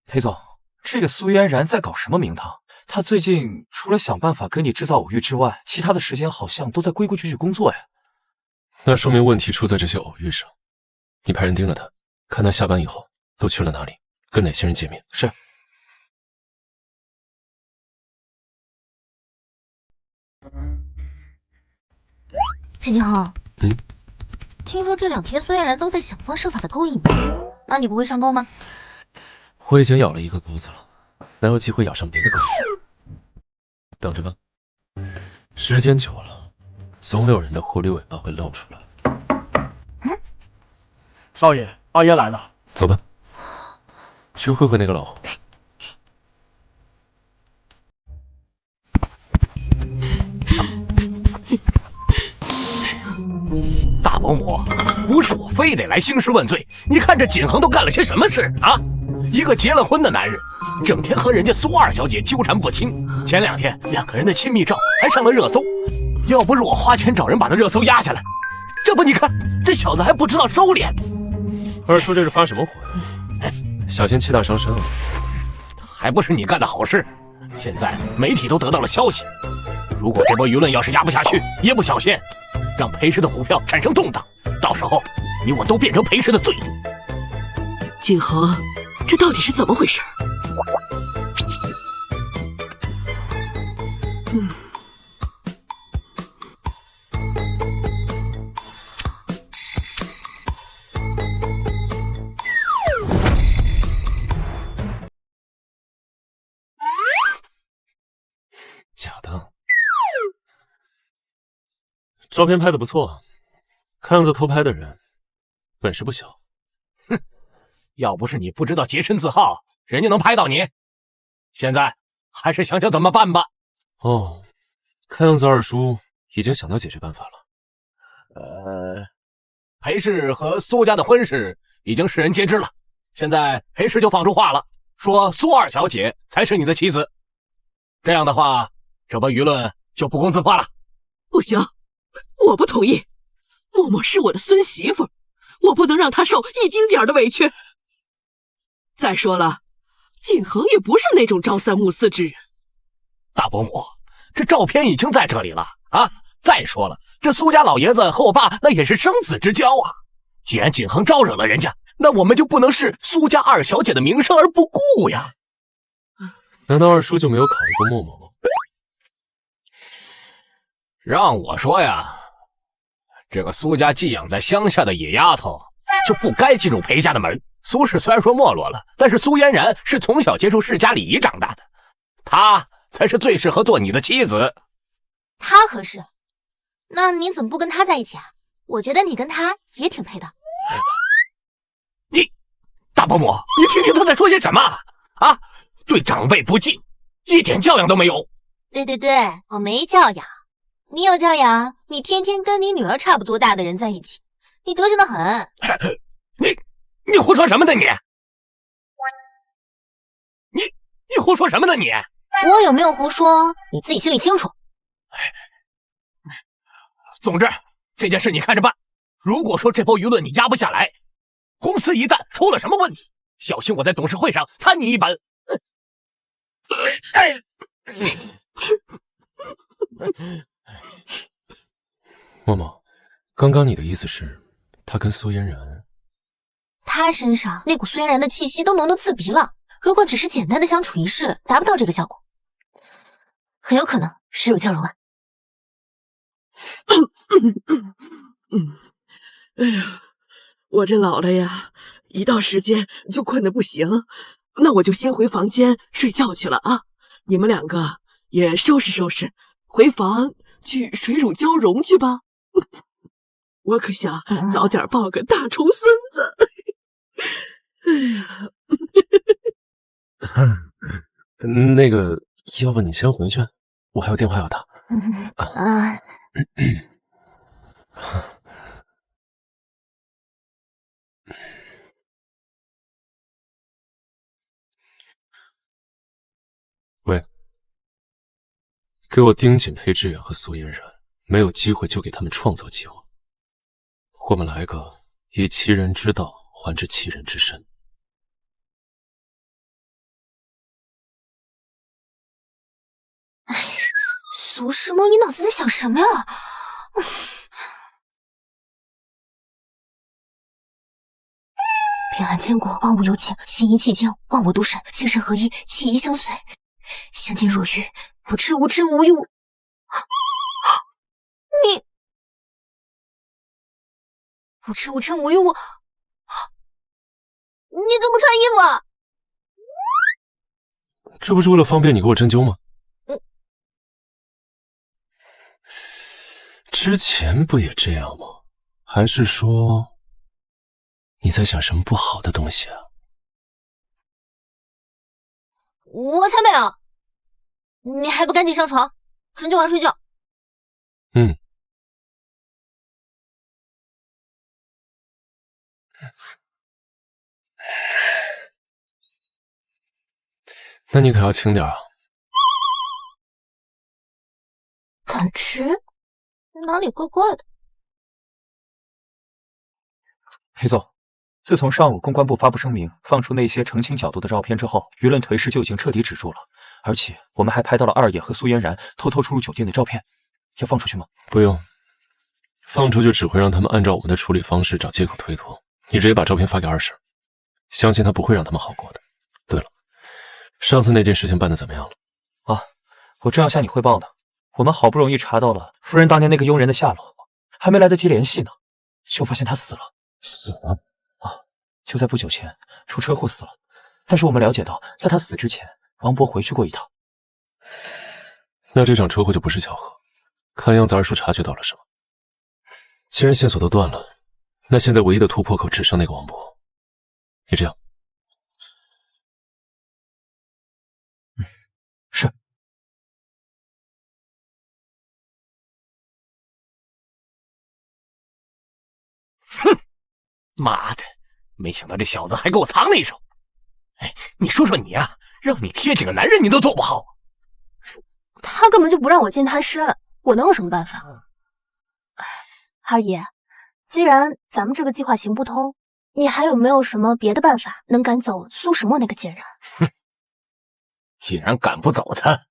裴总，这个苏嫣然在搞什么名堂？他最近除了想办法跟你制造偶遇之外，其他的时间好像都在规规矩矩工作呀。那说明问题出在这些偶遇上。你派人盯着他，看他下班以后都去了哪里，跟哪些人见面。是。裴景豪，听说这2天苏嫣然都在想方设法的勾引你，那你不会上钩吗？我已经咬了一个钩子了，哪有机会咬上别的钩子？等着吧，时间久了，总有人的狐狸尾巴会露出来。少爷，二爷来了。走吧，去会会那个老胡。大保姆，不是我非得来兴师问罪，你看这景恒都干了些什么事啊？一个结了婚的男人，整天和人家苏二小姐纠缠不清。前2天2个人的亲密照还上了热搜，要不是我花钱找人把那热搜压下来，这不你看这小子还不知道收敛。二叔这是发什么火呀？小心气大伤身啊！还不是你干的好事。现在媒体都得到了消息，如果这波舆论要是压不下去，一不小心让裴氏的股票产生动荡，到时候你我都变成裴氏的罪人。景恒，这到底是怎么回事？假的，照片拍得不错，看样子偷拍的人本事不小。哼，要不是你不知道洁身自好，人家能拍到你。现在还是想想怎么办吧。哦，看样子二叔已经想到解决办法了。裴氏和苏家的婚事已经世人皆知了，现在裴氏就放出话了，说苏二小姐才是你的妻子。这样的话，这波舆论就不攻自破了。不行，我不同意。默默是我的孙媳妇，我不能让她受一丁点的委屈。再说了，景恒也不是那种朝三暮四之人。大伯母，这照片已经在这里了啊！再说了，这苏家老爷子和我爸那也是生死之交啊。既然景恒招惹了人家，那我们就不能视苏家二小姐的名声而不顾呀。难道二叔就没有考虑过默默吗？让我说呀，这个苏家寄养在乡下的野丫头就不该进入裴家的门。苏氏虽然说没落了，但是苏嫣然是从小接触世家礼仪长大的，她才是最适合做你的妻子。她合适？那你怎么不跟她在一起啊？我觉得你跟她也挺配的。你，大伯母，你听听他在说些什么啊？对长辈不敬，一点教养都没有。对对对，我没教养。你有教养，你天天跟你女儿差不多大的人在一起，你得瑟得很。你胡说什么呢你？你胡说什么呢你？我有没有胡说，你自己心里清楚。总之这件事你看着办。如果说这波舆论你压不下来，公司一旦出了什么问题，小心我在董事会上参你一本。默默，刚刚你的意思是，他跟苏嫣然，他身上那股苏嫣然的气息都浓得刺鼻了。如果只是简单的相处一世，达不到这个效果，很有可能湿入交融啊。哎呀，我这老了呀，一到时间就困得不行，那我就先回房间睡觉去了啊。你们两个也收拾收拾，回房去水乳交融去吧。我可想早点抱个大重孙子。哎呀，那个，要不你先回去，我还有电话要打。喂，给我盯紧裴志远和苏嫣然，没有机会就给他们创造机会。我们来个以其人之道还治其人之身。哎，苏诗墨，你脑子在想什么呀？平安坚果，万物有情；心意寂静，万物独神；心神合一，气意相随；相敬若玉，无痴无嗔无欲无。你无痴无嗔无欲无，你怎么不穿衣服啊？这不是为了方便你给我针灸吗？之前不也这样吗？还是说你在想什么不好的东西啊？我才没有！你还不赶紧上床，针灸完睡觉。那你可要轻点啊！感觉哪里怪怪的。裴总，自从上午公关部发布声明，放出那些澄清角度的照片之后，舆论颓势就已经彻底止住了。而且我们还拍到了二爷和苏嫣然偷偷出入酒店的照片，要放出去吗？不用，放出去只会让他们按照我们的处理方式找借口推脱。你直接把照片发给二婶，相信他不会让他们好过的。对了，上次那件事情办得怎么样了？啊，我正要向你汇报呢。我们好不容易查到了夫人当年那个佣人的下落，还没来得及联系呢，就发现他死了。死了？啊，就在不久前出车祸死了。但是我们了解到，在他死之前，王博回去过一趟。那这场车祸就不是巧合，看样子二叔察觉到了什么。既然线索都断了，那现在唯一的突破口只剩那个王博。你这样，是。哼，妈的，没想到这小子还给我藏了一手。哎，你说说你啊，让你贴几个男人你都做不好。他根本就不让我进他身，我能有什么办法？二爷，既然咱们这个计划行不通，你还有没有什么别的办法能赶走苏轼墨那个贱人？哼，既然赶不走他，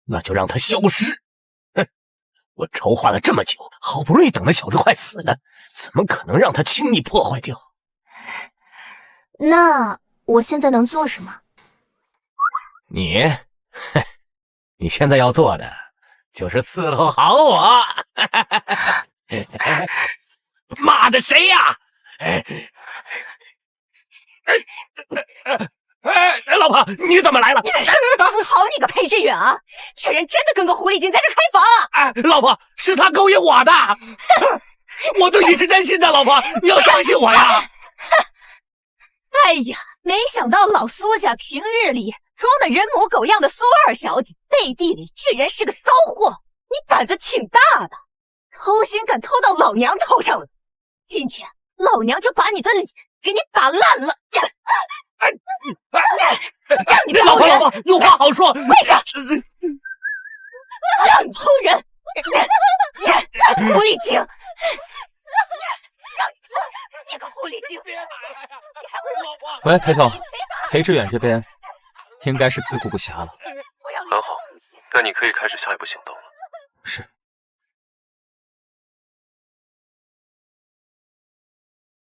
那就让他消失。哼，我筹划了这么久，好不容易等那小子快死了，怎么可能让他轻易破坏掉？那我现在能做什么？你现在要做的就是伺候好我。妈的，谁呀？老婆，你怎么来了？好你个裴志远啊！这人真的跟个狐狸精在这开房啊！老婆，是他勾引我的，我对你是真心的，老婆，你要相信我呀！哎呀，没想到老苏家平日里装的人模狗样的苏二小姐，背地里居然是个骚货！你胆子挺大的，偷心敢偷到老娘头上了，今天老娘就把你的脸给你打烂了！让你老婆，有话好说，跪下！让你偷人！狐狸精！让你偷人！你个狐狸精！喂，裴总，裴志远这边应该是自顾不暇了。很好，那你可以开始下一步行动了。是。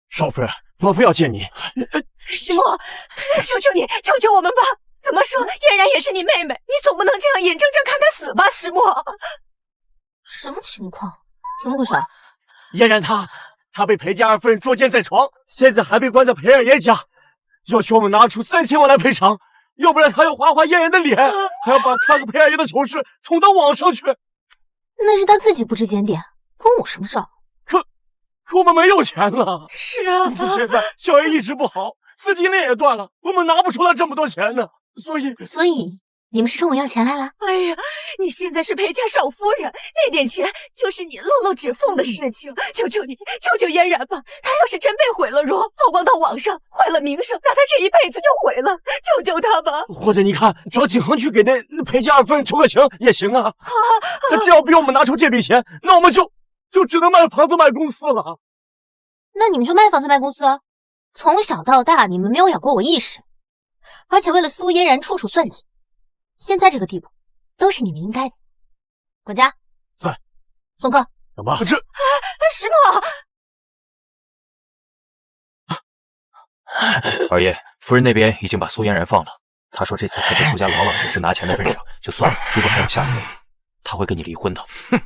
少夫人，莫非要见你？石墨，求求你，救救我们吧！怎么说，嫣然也是你妹妹，你总不能这样眼睁睁看她死吧，石墨？什么情况？怎么回事？嫣然她被裴家二夫人捉奸在床，现在还被关在裴二爷家，要求我们拿出3000万来赔偿，要不然她要划嫣然的脸，还要把她和裴二爷的丑事捅到网上去。那是他自己不知检点，关我什么事儿？可我们没有钱了。是啊，现在小爷一直不好，资金链也断了，我们拿不出来这么多钱呢。所以你们是冲我要钱来了？哎呀，你现在是裴家少夫人，那点钱就是你露露指缝的事情。求求你，救救嫣然吧！她要是真被毁了容，曝光到网上，坏了名声，那她这一辈子就毁了。救救她吧！或者你看，找景恒去给那裴家二夫人求个情也行啊。他只要逼我们拿出这笔钱，那我们就只能卖房子卖公司了。那你们就卖房子卖公司啊？从小到大你们没有养过我一时，而且为了苏嫣然处处算计，现在这个地步都是你们应该的。管家，在。送客。怎么？石墨。二爷，夫人那边已经把苏嫣然放了。她说这次还在苏家老老实实拿钱的份上，就算了。如果还有下回，她会跟你离婚的。哼，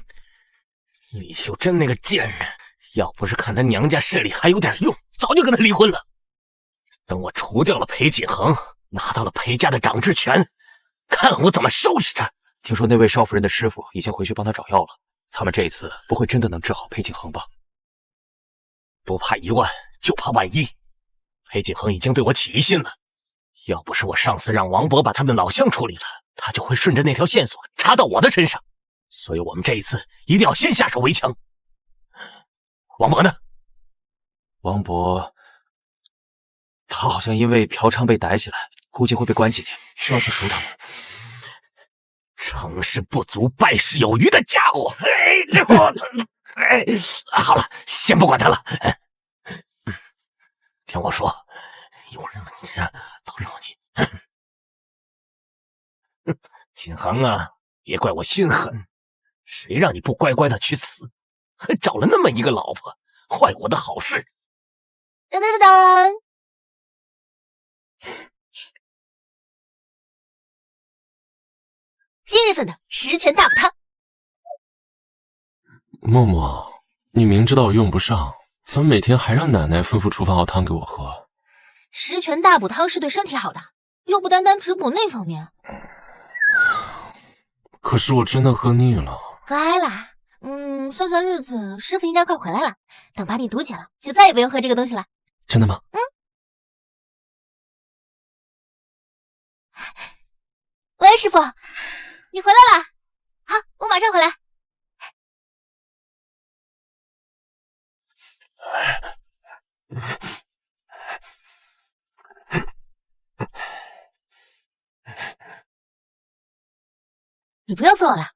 李秀珍那个贱人，要不是看他娘家势力还有点用，早就跟他离婚了。等我除掉了裴锦恒，拿到了裴家的掌制权，看我怎么收拾他。听说那位少夫人的师傅已经回去帮她找药了，他们这一次不会真的能治好裴锦恒吧？不怕1万，就怕万一。裴锦恒已经对我起疑心了，要不是我上次让王博把他们老乡处理了，他就会顺着那条线索查到我的身上。所以我们这一次一定要先下手为强。王博呢？王博，他好像因为嫖娼被逮起来，估计会被关几天，需要去赎他们。成事不足败事有余的家伙！好了，先不管他了。听我说，有人问你事，都饶你。锦恒啊，别怪我心狠，谁让你不乖乖的去死，还找了那么一个老婆，坏我的好事。噔噔噔噔，今日份的十全大补汤。默默，你明知道我用不上，怎么每天还让奶奶吩咐厨房熬汤给我喝？十全大补汤是对身体好的，又不单单只补那方面。可是我真的喝腻了。该啦，算算日子，师傅应该快回来了。等把你毒解了，就再也不用喝这个东西了。真的吗？喂，师傅，你回来了。好，我马上回来。你不用送我了，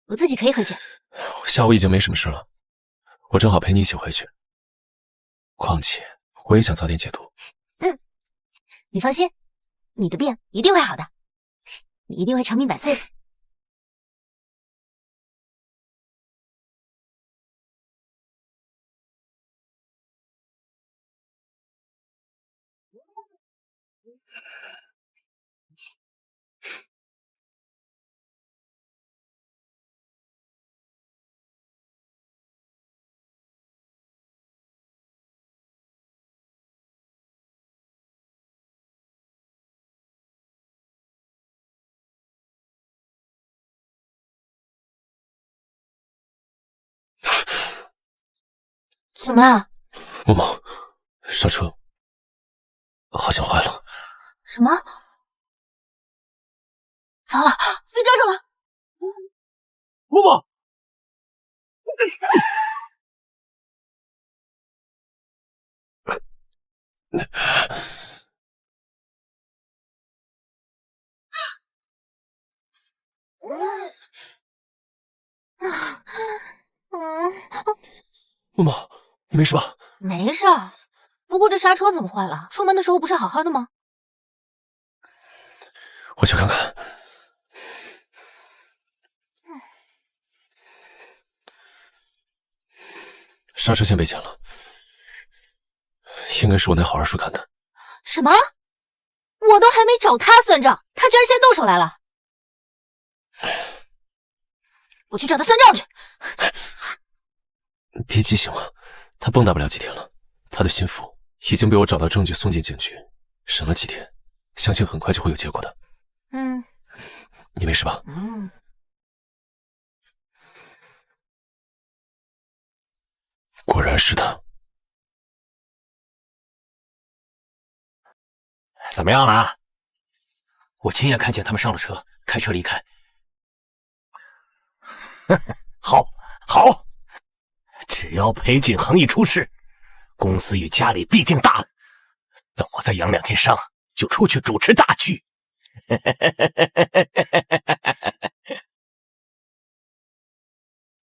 我自己可以回去。下午已经没什么事了，我正好陪你一起回去。况且我也想早点解毒。你放心，你的病一定会好的，你一定会长命百岁的。怎么了？默默，刹车好像坏了。什么？糟了，被抓住了！默默，默默，你没事吧？没事儿，不过这刹车怎么坏了？出门的时候不是好好的吗？我去看看。刹车线被剪了，应该是我那好二叔干的。什么？我都还没找他算账，他居然先动手来了！我去找他算账去。别急行吗？他蹦跶不了几天了，他的心腹已经被我找到证据送进警局，审了几天，相信很快就会有结果的。你没事吧？果然是他。怎么样了？我亲眼看见他们上了车，开车离开。好，好，只要裴景恒一出事，公司与家里必定大了。等我再养2天伤，就出去主持大局。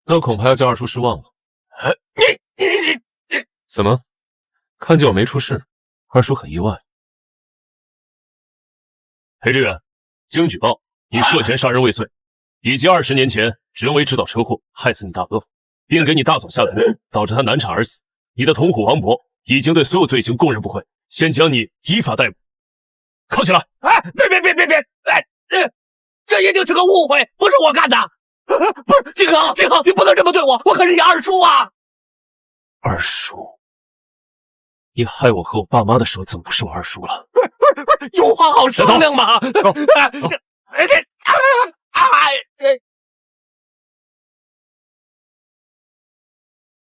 那恐怕要叫二叔失望了。怎么？看见我没出事，二叔很意外。裴志远，经举报，你涉嫌杀人未遂，以及20年前人为制造车祸害死你大哥，并给你大嫂下毒，导致他难产而死。你的同伙王博已经对所有罪行供认不讳，先将你依法逮捕。铐起来！哎，别！哎，这一定是个误会，不是我干的。不是，景恒，你不能这么对我，我可是你二叔啊！二叔，你害我和我爸妈的时候，怎么不是我二叔了？不是，有话好商量嘛！走。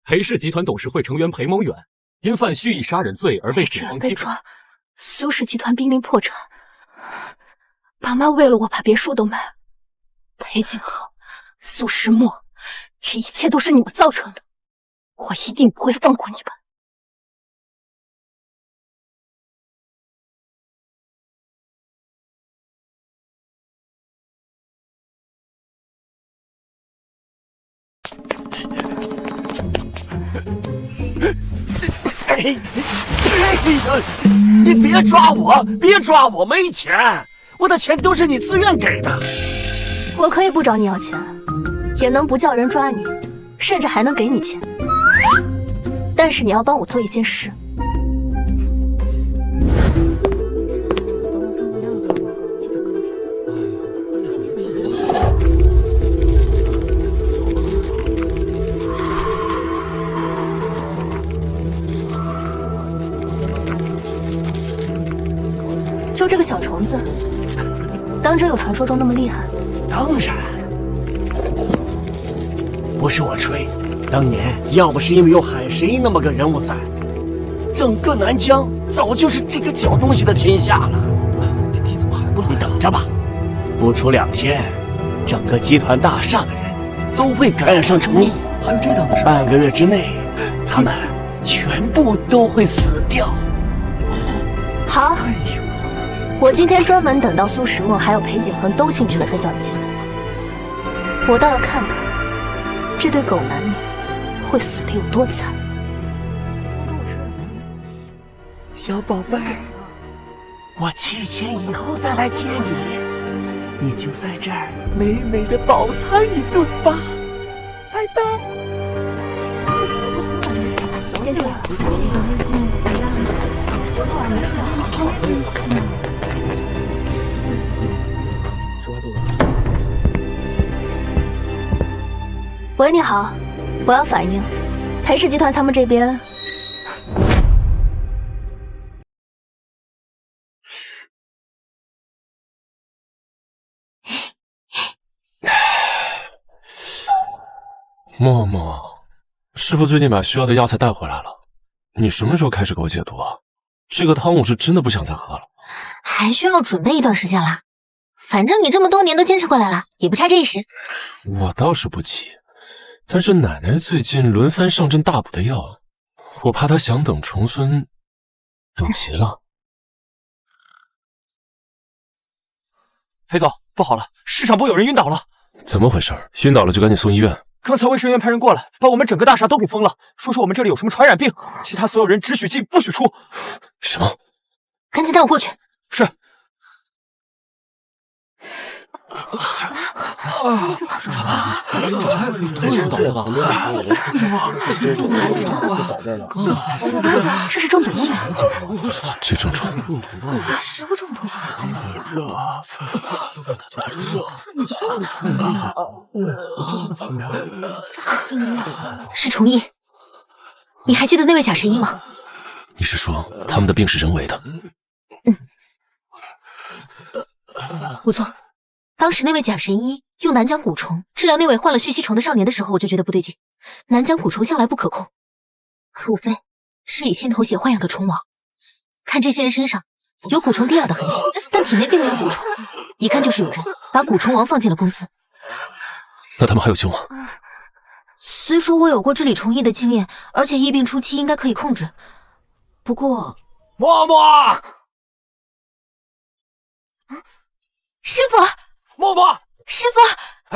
裴氏集团董事会成员裴某远因犯蓄意杀人罪而被警方被抓，苏氏集团濒临破产，爸妈为了我把别墅都卖了。裴景恒、苏诗墨，这一切都是你们造成的，我一定不会放过你们。你别抓我，没钱，我的钱都是你自愿给的。我可以不找你要钱，也能不叫人抓你，甚至还能给你钱。但是你要帮我做一件事。就这个小虫子，当真有传说中那么厉害？当然，不是我吹，当年要不是因为有海神医那么个人物在，整个南疆早就是这个小东西的天下了。这题怎么还不来？你等着吧，不出2天，整个集团大厦的人都会感染上虫疫。还有这档子事？半个月之内，他们全部都会死掉。好。我今天专门等到苏时墨还有裴景恒都进去了再叫你进来，我倒要看看这对狗男女会死得有多惨。小宝贝儿，我7天以后再来接你，你就在这儿美美的饱餐一顿吧，拜拜。喂，你好，我要反映裴氏集团他们这边。默默，师傅最近把需要的药材带回来了，你什么时候开始给我解毒啊？这个汤我是真的不想再喝了。还需要准备一段时间啦。反正你这么多年都坚持过来了，也不差这一时。我倒是不急，但是奶奶最近轮番上阵大补的药，我怕她想等重孙等急了。裴总，不好了，市场部有人晕倒了。怎么回事？晕倒了就赶紧送医院。刚才卫生员派人过来，把我们整个大厦都给封了，说是我们这里有什么传染病，其他所有人只许进不许出。什么？赶紧带我过去。是。这是中毒了。这症状，食物中毒。是虫疫。你还记得那位假神医吗？你是说他们的病是人为的？不错。当时那位假神医用南疆蛊虫治疗那位患了血吸虫的少年的时候，我就觉得不对劲。南疆蛊虫向来不可控，除非是以心头血豢养的虫王。看这些人身上有蛊虫滴药的痕迹，但体内并没有蛊虫，一看就是有人把蛊虫王放进了公司。那他们还有救吗？虽说我有过治理虫疫的经验，而且疫病初期应该可以控制，不过……嬷嬷，师傅。嬷嬷，师傅，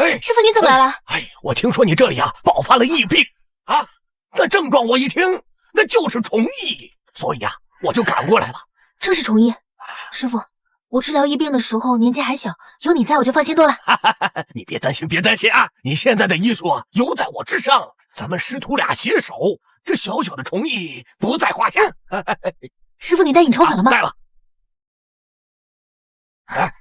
哎，师傅你怎么来了？哎，我听说你这里啊爆发了疫病啊，那症状我一听，那就是虫疫，所以啊我就赶过来了。正是虫疫，师傅，我治疗疫病的时候年纪还小，有你在我就放心多了。你别担心，别担心啊！你现在的医术啊有在我之上，咱们师徒俩携手，这小小的虫疫不在话下。师傅，你带隐钞粉了吗？带了。哎。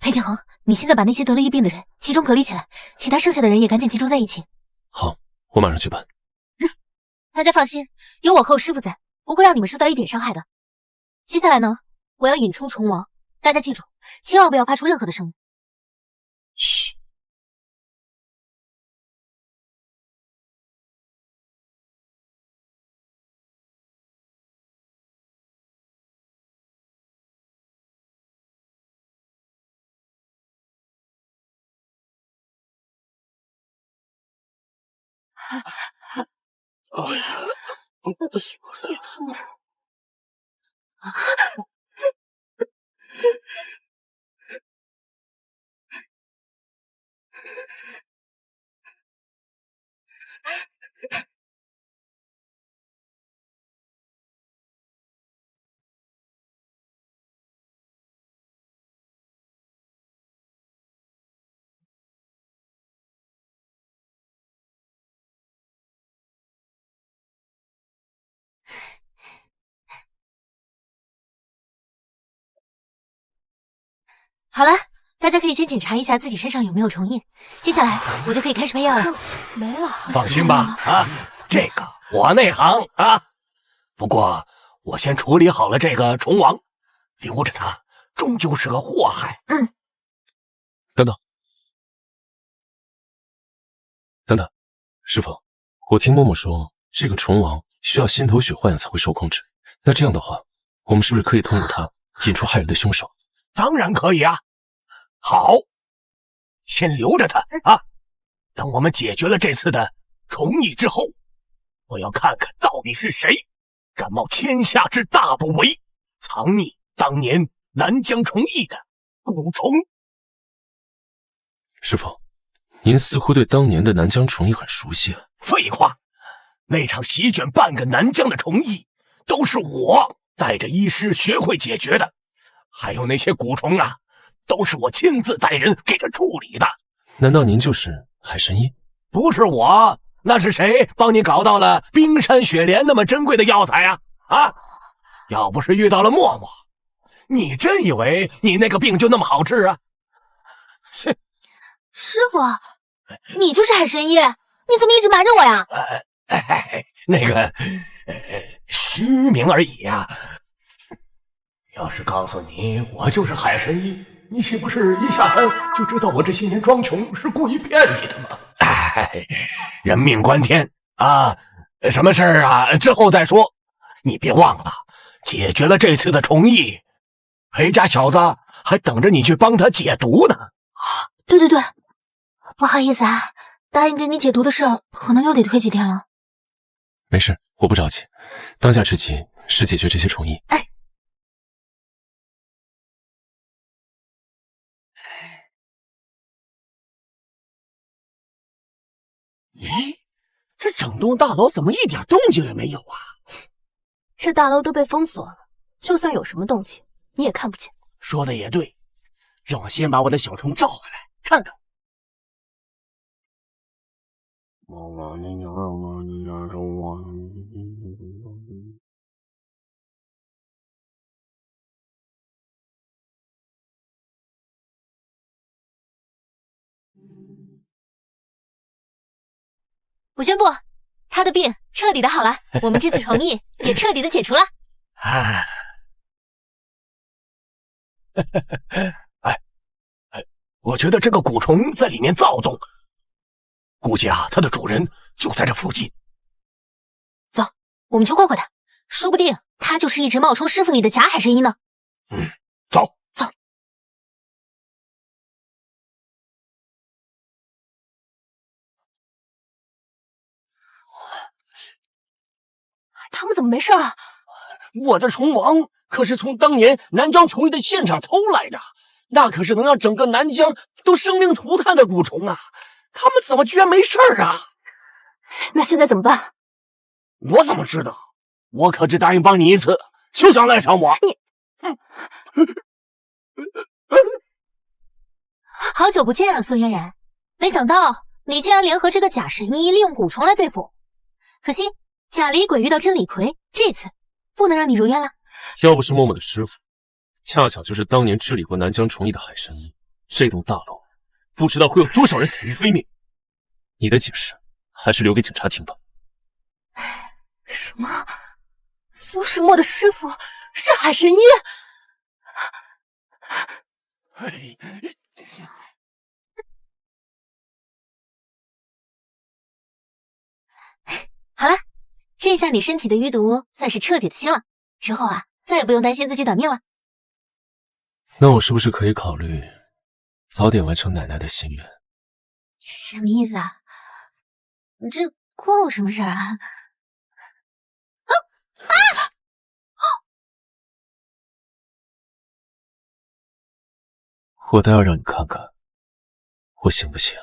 裴景恒，你现在把那些得了疫病的人集中隔离起来，其他剩下的人也赶紧集中在一起。好，我马上去办。大家放心，有我和我师傅在，不会让你们受到一点伤害的。接下来呢，我要引出虫王，大家记住，千万不要发出任何的声音。嘘。好了，大家可以先检查一下自己身上有没有虫印，接下来我就可以开始配药了。没了，放心吧，啊，这个我内行啊。不过我先处理好了这个虫王，留着它终究是个祸害。等等，师傅，我听嬷嬷说，这个虫王需要心头血豢养才会受控制。那这样的话，我们是不是可以通过它引出害人的凶手？当然可以啊。好，先留着它啊。等我们解决了这次的虫疫之后，我要看看到底是谁敢冒天下之大不韪，藏匿当年南疆虫疫的蛊虫。师傅，您似乎对当年的南疆虫疫很熟悉啊。废话，那场席卷半个南疆的虫疫，都是我带着医师学会解决的。还有那些蛊虫啊，都是我亲自带人给他处理的。难道您就是海神医？不是我，那是谁帮你搞到了冰山雪莲那么珍贵的药材啊？啊！要不是遇到了嬷嬷，你真以为你那个病就那么好治啊？哼！师傅，你就是海神医，你怎么一直瞒着我呀？那个，虚名而已啊。要是告诉你我就是海神医，你岂不是一下班就知道我这些年装穷是故意骗你的吗？哎。哎，人命关天啊！什么事儿啊？之后再说。你别忘了，解决了这次的虫疫，裴家小子还等着你去帮他解毒呢。对，不好意思啊，答应给你解毒的事儿，可能又得推几天了。没事，我不着急，当下之急是解决这些虫疫。哎，咦，这整栋大楼怎么一点动静也没有啊？这大楼都被封锁了，就算有什么动静，你也看不见。说的也对，让我先把我的小虫召回来，看看。我宣布，他的病彻底的好了，我们这次虫疫也彻底的解除了。我觉得这个蛊虫在里面躁动，估计啊，它的主人就在这附近。走，我们去会会他，说不定他就是一直冒充师傅你的假海神医呢。走。他们怎么没事啊？我的虫王可是从当年南疆虫疫的现场偷来的，那可是能让整个南疆都生灵涂炭的蛊虫啊！他们怎么居然没事啊？那现在怎么办？我怎么知道？我可只答应帮你一次，休想赖上我！好久不见啊，苏嫣然，没想到你竟然联合这个假神医，利用蛊虫来对付我。可惜假李鬼遇到真李逵，这次不能让你如愿了。要不是默默的师傅，恰巧就是当年治理过南疆虫疫的海神医，这栋大楼不知道会有多少人死于非命。你的解释还是留给警察听吧。什么？苏世墨的师傅是海神医？好了，这下你身体的余毒算是彻底的清了，之后啊，再也不用担心自己短命了。那我是不是可以考虑早点完成奶奶的心愿？什么意思啊？你这关我什么事啊？我倒要让你看看我行不行。